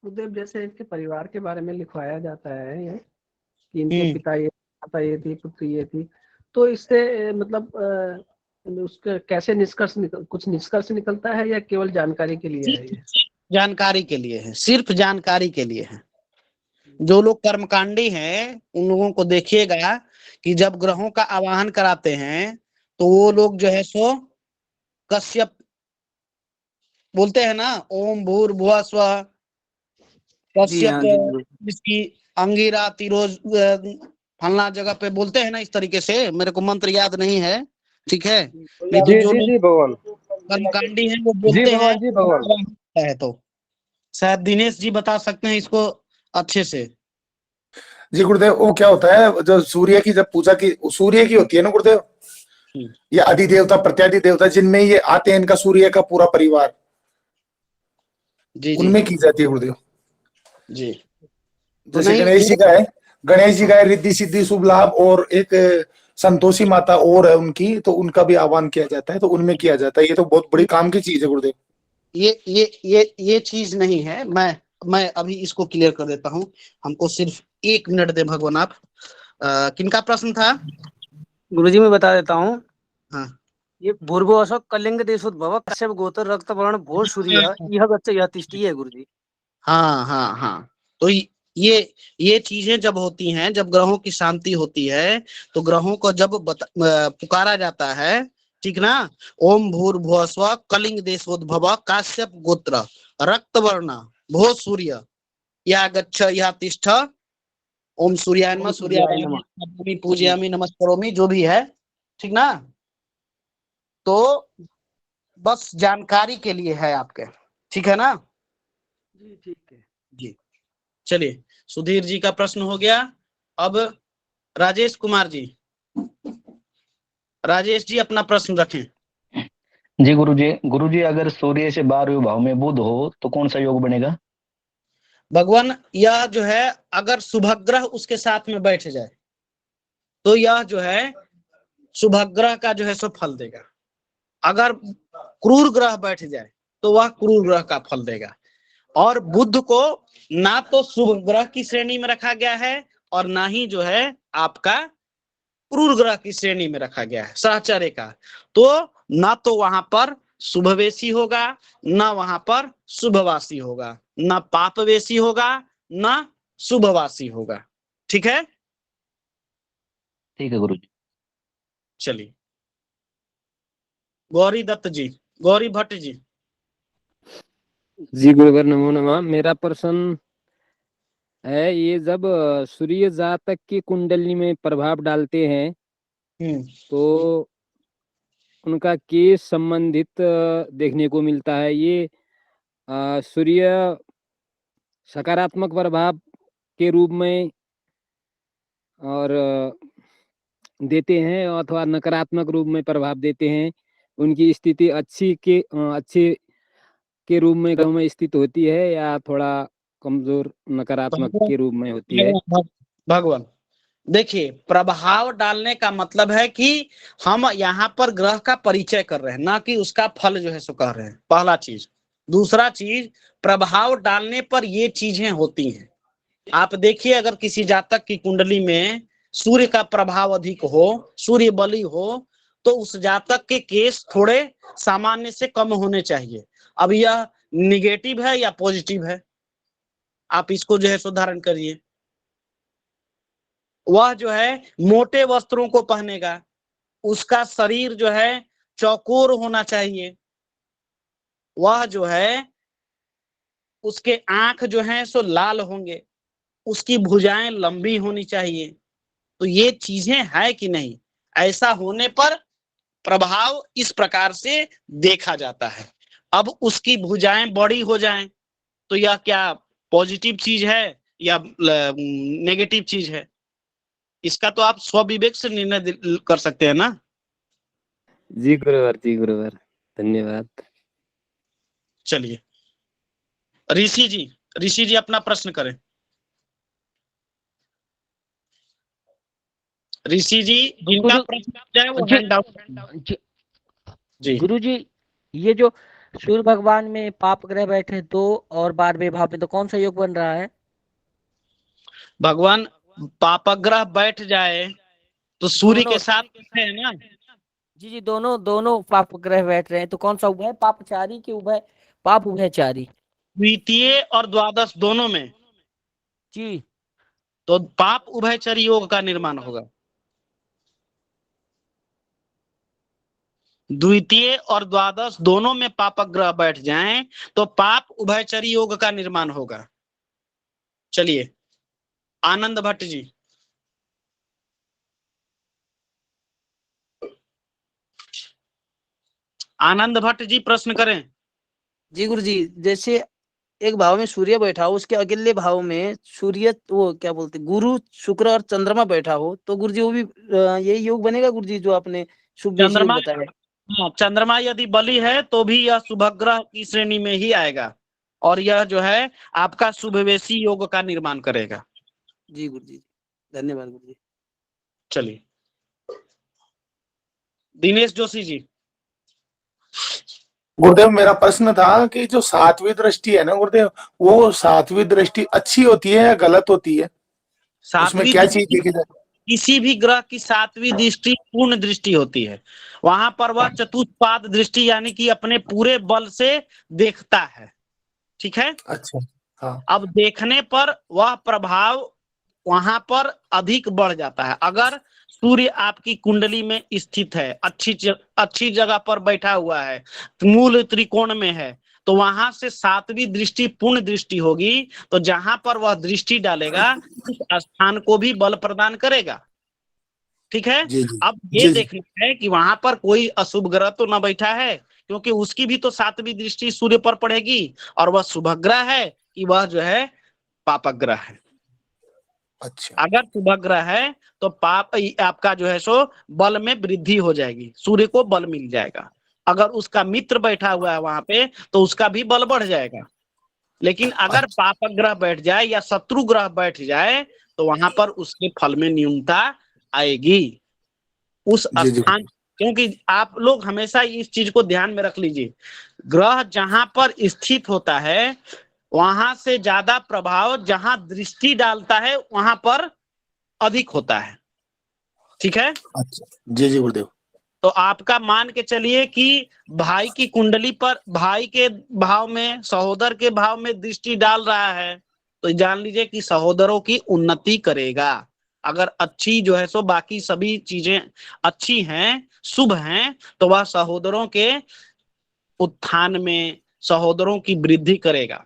गुरुदेव, जैसे इनके परिवार के बारे में लिखवाया जाता है ये कि इनके पिता ये, माता ये थी, पुत्री ये थी, तो इससे मतलब उसका कैसे कुछ निष्कर्ष निकलता है या केवल जानकारी के लिए है ये? जानकारी के लिए है, सिर्फ जानकारी के लिए है। जो लोग कर्मकांडी हैं उन लोगों को देखिएगा कि जब ग्रहों का आवाहन कराते हैं तो वो लोग जो है सो कश्यप बोलते हैं ना, ओम भूर्भुवः स्वः जी हाँ, जी कश्यप, जी। जिसकी अंगिरा तिरोज फलना जगह पे बोलते हैं ना इस तरीके से, मेरे को मंत्र याद नहीं है, ठीक है। नहीं तो जी जो जी जी भगवान, कर्मकांडी हैं वो जी बोलते हैं भगवान, जी भगवान। है। तो शायद दिनेश जी बता सकते हैं इसको अच्छे से। जी गुरुदेव, वो क्या होता है जो सूर्य की जब पूजा की सूर्य की होती है ना गुरुदेव, ये आदि देवता प्रत्यादि देवता जिनमें ये आते हैं, इनका सूर्य का पूरा परिवार, जी जी उनमें की जाती है गुरुदेव। जी। जैसे नहीं, गणेश जी का है, गणेश जी का है रिद्धि सिद्धि शुभ लाभ, और एक संतोषी माता और है उनकी, तो उनका भी आह्वान किया जाता है, तो उनमें किया जाता है। ये तो बहुत बड़ी काम की चीज है गुरुदेव। ये चीज नहीं है। मैं अभी इसको क्लियर कर देता हूँ। हमको सिर्फ 1 मिनट दे भगवान आप। किनका प्रश्न था? गुरुजी मैं बता देता हूँ। हाँ। ये भूर्भुव अशोक कलिंग देशोद्भव कश्यप गोत्र रक्त वर्ण भोर सूर्य यह गच्छ यह तिष्ठि है गुरुजी। हाँ हाँ हाँ। तो ये चीजें जब होती हैं, जब ग्रहों की शांति होती है, तो ग्रहों को जब पुकारा जाता है, ठीक ना, ओम भूर्भुवः स्वः कलिंग देशोद्भव काश्यप गोत्र रक्त वर्ण भो सूर्य या गच्छ या तिष्ठ ओम सूर्याय नमः सूर्याय पूजयामि नमस्करोमि, जो भी है, ठीक ना। तो बस जानकारी के लिए है आपके, ठीक है ना? जी ठीक है जी। चलिए, सुधीर जी का प्रश्न हो गया। अब राजेश कुमार जी, राजेश जी अपना प्रश्न रखें। जी गुरुजी अगर सूर्य से 12वें भाव में बुध हो तो कौन सा योग बनेगा? भगवान, यह जो है अगर शुभग्रह उसके साथ में बैठ जाए तो यह जो है शुभग्रह का जो है सो फल देगा। अगर क्रूर ग्रह बैठ जाए तो वह क्रूर ग्रह का फल देगा। और बुध को ना तो शुभ ग्रह की श्रेणी में रखा गया है और ना ही जो है आपका क्रूर ग्रह की श्रेणी में रखा गया है, सहचर्य का। तो ना तो वहां पर शुभवेशी होगा, ना वहां पर शुभवासी होगा, ना पापवेशी होगा, ना शुभवासी होगा। ठीक है? ठीक है गुरुजी। चलिए, गौरी दत्त जी, गौरी भट्ट जी। जी गुरुवर नमो नमः। मेरा प्रश्न है, ये जब सूर्य जातक की कुंडली में प्रभाव डालते हैं तो उनका केस संबंधित देखने को मिलता है। ये सूर्य सकारात्मक प्रभाव के रूप में और देते हैं अथवा नकारात्मक रूप में प्रभाव देते हैं। उनकी स्थिति अच्छे के रूप में ग्रह में स्थित होती है या थोड़ा कमजोर नकारात्मक के रूप में होती है? भगवान देखिए, प्रभाव डालने का मतलब है कि हम यहाँ पर ग्रह का परिचय कर रहे हैं, ना कि उसका फल जो है सो कह रहे हैं, पहला चीज। दूसरा चीज, प्रभाव डालने पर ये चीजें होती हैं। आप देखिए, अगर किसी जातक की कुंडली में सूर्य का प्रभाव अधिक हो, सूर्य बली हो, तो उस जातक के केस थोड़े सामान्य से कम होने चाहिए। अब यह निगेटिव है या पॉजिटिव है, आप इसको जो है सुधारण करिए। वह जो है मोटे वस्त्रों को पहनेगा, उसका शरीर जो है चौकोर होना चाहिए, वह जो है उसके आंख जो है सो लाल होंगे, उसकी भुजाएं लंबी होनी चाहिए। तो ये चीजें है कि नहीं? ऐसा होने पर प्रभाव इस प्रकार से देखा जाता है। अब उसकी भुजाएं बड़ी हो जाएं तो यह क्या पॉजिटिव चीज है या नेगेटिव चीज है? इसका तो आप स्वविवेक से निर्णय कर सकते हैं ना। जी गुरुवर धन्यवाद। चलिए, ऋषि जी अपना प्रश्न करें। ऋषि जी जिनका गुरु प्रश्न आ जाए वो जी हैंड डाउन। जी जी गुरु जी, ये जो सूर्य भगवान में पाप ग्रह बैठे दो और 12वें भाव में, तो कौन सा योग बन रहा है? भगवान पापग्रह बैठ जाए तो सूर्य दोनों के साथ है ना। जी जी, दोनों दोनों पाप ग्रह बैठ रहे हैं, तो कौन सा उभय पापचारी के उभय पाप उभयचारी? द्वितीय और द्वादश दोनों में, जी तो पाप उभयचरी योग का निर्माण होगा। द्वितीय और द्वादश दोनों में पापग्रह बैठ जाएं तो पाप उभयचरी योग का निर्माण होगा। चलिए आनंद भट्ट जी। आनंद भट्ट जी प्रश्न करें। जी गुरु जी, जैसे एक भाव में सूर्य बैठा हो, उसके अगले भाव में सूर्य, वो क्या बोलते, गुरु शुक्र और चंद्रमा बैठा हो, तो गुरु जी वो भी यही योग बनेगा गुरु जी, जो आपने शुभ योग चंद्रमा, बताया? हाँ, चंद्रमा यदि बली है तो भी यह शुभग्रह की श्रेणी में ही आएगा और यह जो है आपका शुभवेशी योग का निर्माण करेगा। जी गुरु जी, धन्यवाद गुरु जी। चलिए दिनेश जोशी जी। गुरुदेव मेरा प्रश्न था कि जो सातवीं दृष्टि है ना गुरुदेव, वो सातवीं दृष्टि अच्छी होती है या गलत होती है? उसमें सातवीं क्या चीज दृष्टि देखी जाए? किसी भी ग्रह की सातवीं दृष्टि पूर्ण दृष्टि होती है। वहां पर वह चतुष्पाद दृष्टि यानी कि अपने पूरे बल से देखता है। ठीक है। अच्छा, हाँ, अब देखने पर वह प्रभाव वहां पर अधिक बढ़ जाता है। अगर सूर्य आपकी कुंडली में स्थित है, अच्छी जगह पर बैठा हुआ है, मूल त्रिकोण में है, तो वहां से सातवीं दृष्टि पूर्ण दृष्टि होगी, तो जहां पर वह दृष्टि डालेगा उस स्थान को भी बल प्रदान करेगा। ठीक है। जी जी अब ये जी जी। देखना है कि वहां पर कोई अशुभ ग्रह तो न बैठा है, क्योंकि उसकी भी तो सातवीं दृष्टि सूर्य पर पड़ेगी और वह शुभ ग्रह है कि वह जो है पापग्रह है। अच्छा, अगर शुभ ग्रह है तो पाप आपका जो है सो बल में वृद्धि हो जाएगी, सूर्य को बल मिल जाएगा। अगर उसका मित्र बैठा हुआ है वहां पे तो उसका भी बल बढ़ जाएगा। लेकिन अगर अच्छा, पाप ग्रह बैठ जाए या शत्रु ग्रह बैठ जाए तो वहां पर उसके फल में न्यूनता आएगी उस जी जी स्थान। क्योंकि आप लोग हमेशा इस चीज को ध्यान में रख लीजिए, ग्रह जहां पर स्थित होता है वहां से ज्यादा प्रभाव जहां दृष्टि डालता है वहां पर अधिक होता है। ठीक है। अच्छा, जी जी गुरुदेव। तो आपका मान के चलिए कि भाई की कुंडली पर भाई के भाव में, सहोदर के भाव में दृष्टि डाल रहा है, तो जान लीजिए कि सहोदरों की उन्नति करेगा। अगर अच्छी जो है सो बाकी सभी चीजें अच्छी हैं, शुभ हैं, तो वह सहोदरों के उत्थान में, सहोदरों की वृद्धि करेगा।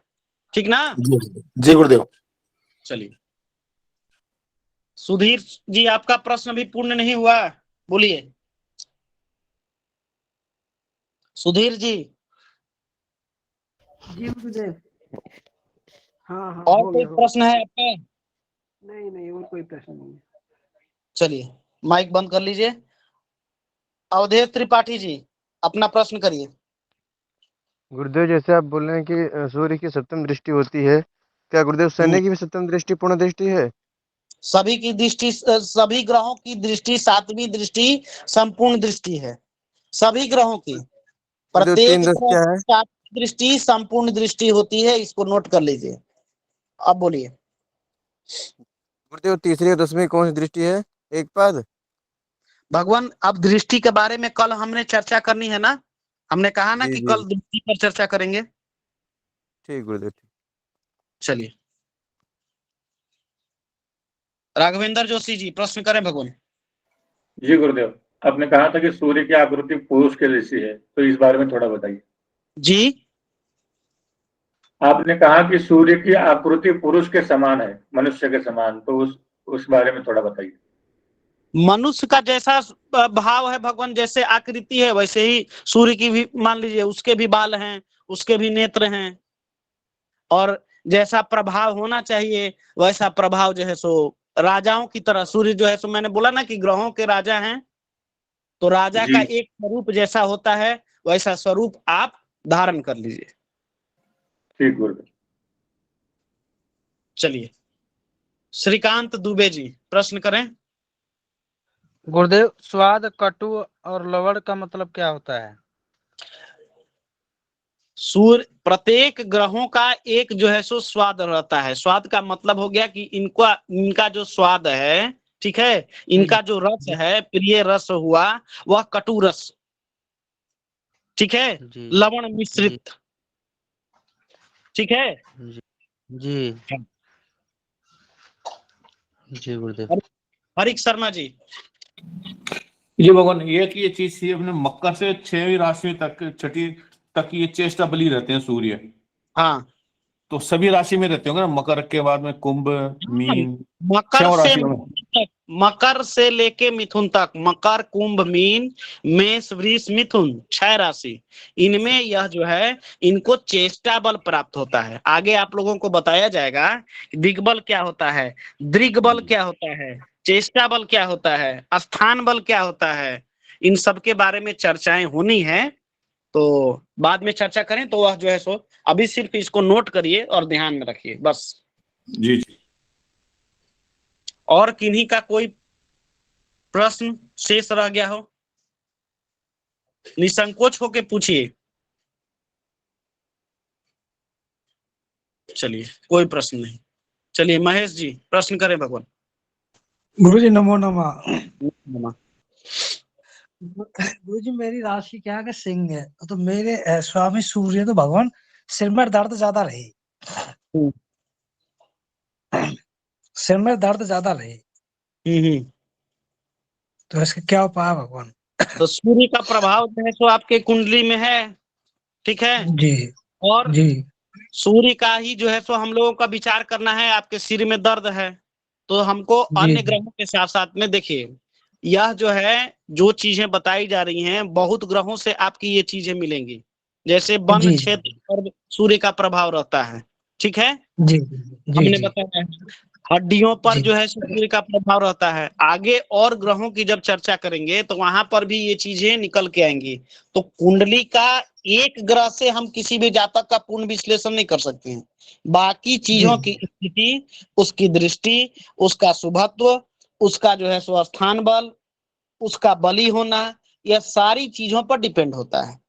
ठीक ना। जी गुरुदेव। चलिए सुधीर जी आपका प्रश्न भी पूर्ण नहीं हुआ, बोलिए सुधीर जी। जी गुरुदेव। हाँ हाँ और हो कोई गया हो प्रश्न है आपका? गया। नहीं नहीं, और कोई प्रश्न नहीं है। चलिए माइक बंद कर लीजिए। अवधेश त्रिपाठी जी अपना प्रश्न करिए। गुरुदेव, जैसे आप बोल रहे हैं कि सूर्य की सप्तम दृष्टि होती है, क्या गुरुदेव शनि की भी सप्तम दृष्टि पूर्ण दृष्टि है? सभी की दृष्टि, सभी ग्रहों की दृष्टि सातवीं दृष्टि संपूर्ण दृष्टि है। सभी ग्रहों की, गुरुदेव प्रत्येक 3 10 ग्रह क्या की है? सातवीं दृष्टि संपूर्ण दृष्टि होती है। इसको नोट कर लीजिए। अब बोलिए। गुरुदेव तीसरी और 10वीं कौन सी दृष्टि है? एक पाद। भगवान अब दृष्टि के बारे में कल हमने चर्चा करनी है ना, हमने कहा ना जी कि जी, कल दृष्टि पर चर्चा करेंगे। ठीक गुरुदेव, ठीक। चलिए राघवेंद्र जोशी जी प्रश्न करें भगवान। जी गुरुदेव, आपने कहा था कि सूर्य की आकृति पुरुष के जैसी है, तो इस बारे में थोड़ा बताइए। जी आपने कहा कि सूर्य की आकृति पुरुष के समान है, मनुष्य के समान, तो उस बारे में थोड़ा बताइए। मनुष्य का जैसा भाव है भगवान, जैसे आकृति है वैसे ही सूर्य की भी मान लीजिए, उसके भी बाल हैं, उसके भी नेत्र हैं, और जैसा प्रभाव होना चाहिए वैसा प्रभाव जो है सो राजाओं की तरह सूर्य जो है सो, मैंने बोला ना कि ग्रहों के राजा हैं, तो राजा का जी एक स्वरूप जैसा होता है वैसा स्वरूप आप धारण कर लीजिए। ठीक गुरुदेव। चलिए श्रीकांत दुबे जी प्रश्न करें। गुरुदेव स्वाद, कटु और लवण का मतलब क्या होता है? सूर्य प्रत्येक ग्रहों का एक जो है सो स्वाद रहता है। स्वाद का मतलब हो गया कि इनका जो स्वाद है, ठीक है, इनका जो रस है, प्रिय रस हुआ, वह कटु रस, ठीक है, जी लवण मिश्रित, ठीक है। जी जी जी गुरुदेव। हरिक शर्मा जी। ये भगवान ये चीज थी अपने मकर से 6वीं राशि तक, छठी तक ये चेष्टा बलि रहते हैं सूर्य। हाँ, तो सभी राशि में रहते होंगे ना, मकर के बाद में कुंभ, मीन, मकर 6 से राशियों में। मकर से लेके मिथुन तक, मकर, कुंभ, मीन, मेष, वृष, मिथुन, 6 राशि, इनमें यह जो है इनको चेष्टा बल प्राप्त होता है। आगे आप लोगों को बताया जाएगा कि दिग्बल क्या होता है, दृग्बल क्या होता है, चेष्टा बल क्या होता है, स्थान बल क्या होता है, इन सब के बारे में चर्चाएं होनी है। तो बाद में चर्चा करें। तो वह जो है सो अभी सिर्फ इसको नोट करिए और ध्यान में रखिए बस। जी जी। और किन्हीं का कोई प्रश्न शेष रह गया हो, निसंकोच होके पूछिए। चलिए, कोई प्रश्न नहीं। चलिए महेश जी प्रश्न करें भगवान। गुरुजी नमो नमः। नमः। गुरुजी मेरी राशि क्या है कि सिंह है, तो मेरे स्वामी सूर्य तो भगवान सिर में दर्द ज्यादा रहे, सिर में दर्द ज्यादा रहे, तो इसका क्या उपाय है भगवान? तो सूर्य का प्रभाव जो है सो आपके कुंडली में है, ठीक है जी और जी सूर्य का ही जो है सो हम लोगों का विचार करना है। आपके सिर में दर्द है तो हमको जी अन्य जी ग्रहों के साथ साथ में देखिए, यह जो है जो चीजें बताई जा रही हैं बहुत ग्रहों से आपकी ये चीजें मिलेंगी। जैसे वन जी क्षेत्र पर सूर्य का प्रभाव रहता है, ठीक है, जी जी हमने जी बताया है। हड्डियों पर जी जो है सूर्य का प्रभाव रहता है। आगे और ग्रहों की जब चर्चा करेंगे तो वहां पर भी ये चीजें निकल के आएंगी। तो कुंडली का एक ग्रह से हम किसी भी जातक का पूर्ण विश्लेषण नहीं कर सकते हैं। बाकी चीजों की स्थिति, उसकी दृष्टि, उसका शुभत्व, उसका जो है सो स्थान बल, उसका बलि होना, यह सारी चीजों पर डिपेंड होता है।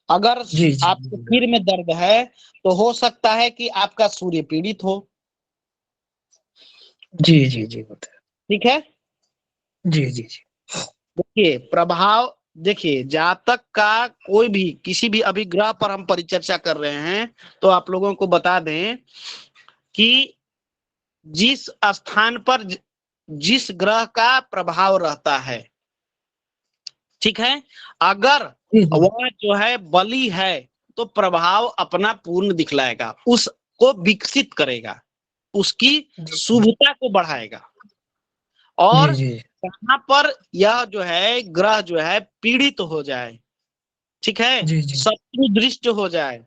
अगर जी जी आपके सिर में दर्द है तो हो सकता है कि आपका सूर्य पीड़ित हो, जी जी जी ठीक है। जी जी जी देखिए प्रभाव, देखिए जातक का कोई भी किसी भी अभी ग्रह पर हम परिचर्चा कर रहे हैं तो आप लोगों को बता दें कि जिस स्थान पर जिस ग्रह का प्रभाव रहता है, ठीक है, अगर वह जो है बली है तो प्रभाव अपना पूर्ण दिखलाएगा, उसको विकसित करेगा, उसकी शुभता को बढ़ाएगा। और कहां पर यह जो है ग्रह जो है पीड़ित हो जाए, ठीक है, शत्रु दृष्ट हो जाए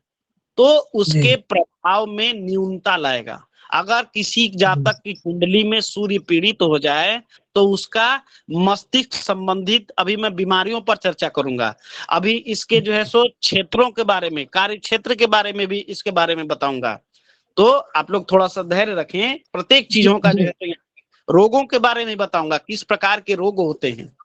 तो उसके प्रभाव में न्यूनता लाएगा। अगर किसी जातक की कुंडली में सूर्य पीड़ित हो जाए तो उसका मस्तिष्क संबंधित, अभी मैं बीमारियों पर चर्चा करूंगा, अभी इसके जो है सो क्षेत्रों के बारे में, कार्य क्षेत्र के बारे में भी इसके बारे में बताऊंगा। तो आप लोग थोड़ा सा धैर्य रखें, प्रत्येक चीजों का जो है तो रोगों के बारे में बताऊंगा, किस प्रकार के रोग होते हैं,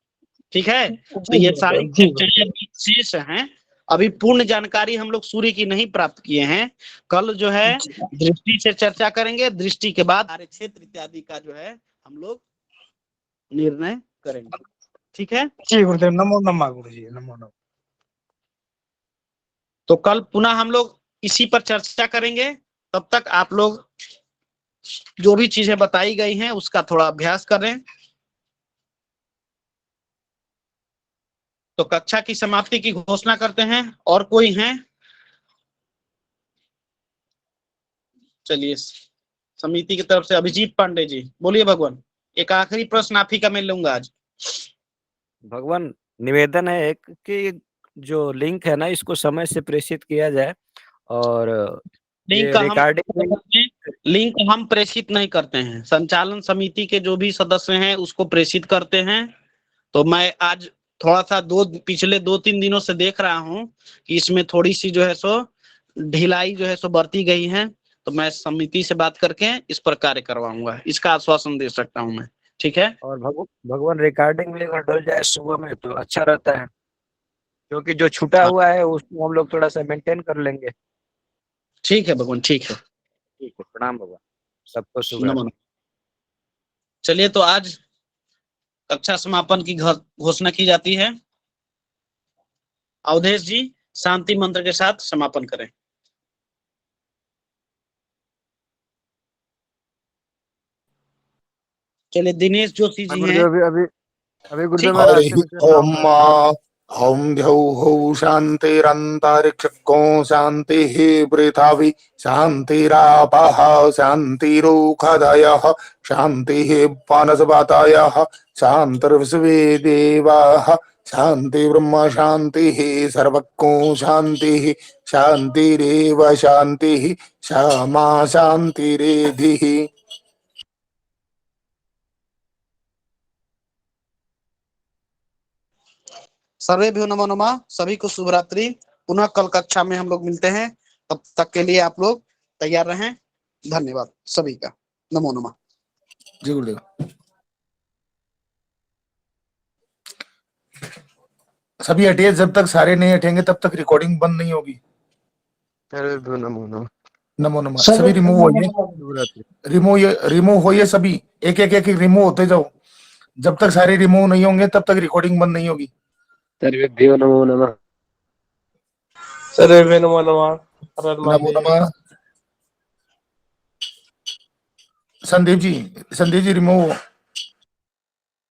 ठीक है। तो ये सारी चर्चाएं शेष हैं, अभी पूर्ण जानकारी हम लोग सूर्य की नहीं प्राप्त किए हैं। कल जो है दृष्टि से चर्चा करेंगे, दृष्टि के बाद कार्य क्षेत्र इत्यादि का जो है हम लोग निर्णय करेंगे, ठीक है। जी गुरुदेव नमो नमः। गुरुजी नमो नमः। तो कल पुनः हम लोग इसी पर चर्चा करेंगे। तब तक आप लोग जो भी चीजें बताई गई हैं उसका थोड़ा अभ्यास करें। तो कक्षा की समाप्ति की घोषणा करते हैं। और कोई हैं? चलिए, समिति की तरफ से अभिजीत पांडे जी बोलिए भगवान। एक आखिरी प्रश्न आप ही का मैं लूंगा आज। भगवान निवेदन है एक कि जो लिंक है ना इसको समय से प्रेषित किया जाए, और लिंक हम प्रेषित नहीं करते हैं, संचालन समिति के जो भी सदस्य हैं उसको प्रेषित करते हैं। तो मैं आज थोड़ा सा पिछले 2-3 दिनों से देख रहा हूं कि इसमें थोड़ी सी जो है सो ढिलाई जो है सो बरती गई है। तो मैं समिति से बात करके इस पर कार्य करवाऊंगा, इसका आश्वासन दे सकता हूं मैं, ठीक है। और भगवान रिकॉर्डिंग में अगर डल जाए सुबह में तो अच्छा रहता है, क्योंकि जो छूटा हुआ है उसको हम लोग थोड़ा सा मेंटेन कर लेंगे। ठीक है भगवान, ठीक है। ठीक है, प्रणाम भगवान, सबको शुभ नमो रात्रि। नमः। चलिए तो आज कक्षा समापन की घोषणा की जाती है। अवधेश जी शांति मंत्र के साथ समापन करें। चलिए दिनेश जोशी जी हैं। गुरुदेव अभी गुरुदेव मैं ठीक। रास्ते में चल रहा हूँ। ओम द्यौः शान्तिरन्तरिक्षको शान्तिः पृथिवी शान्तिरापः शान्तिरोषधयः शान्तिः वनस्पतयः शान्तिर्विश्वे देवाः शान्तिर्ब्रह्म शान्तिः सर्वको शान्तिः शान्तिरेव शान्तिः क्षमा शान्तिरेधिः। सर्वेभ्यो नमो नमः। सभी को शुभ रात्रि। पुनः कल कक्षा में हम लोग मिलते हैं। तब तक के लिए आप लोग तैयार रहें। धन्यवाद सभी का। नमो नमः। जी गुरुदेव। सभी हटिए, जब तक सारे नहीं हटेंगे तब तक रिकॉर्डिंग बंद नहीं होगी। नमो नमः। नमो नमः। सभी रिमूव होइए, रिमूव होइए सभी, एक एक रिमूव होते जाओ। जब तक सारे रिमूव नहीं होंगे तब तक रिकॉर्डिंग बंद नहीं होगी। सर्वेभ्यो नमो नमः। सर्वेभ्यो नमो नमः। हर हर नमो महादेव। नमः। संदीप जी रिमूव हो।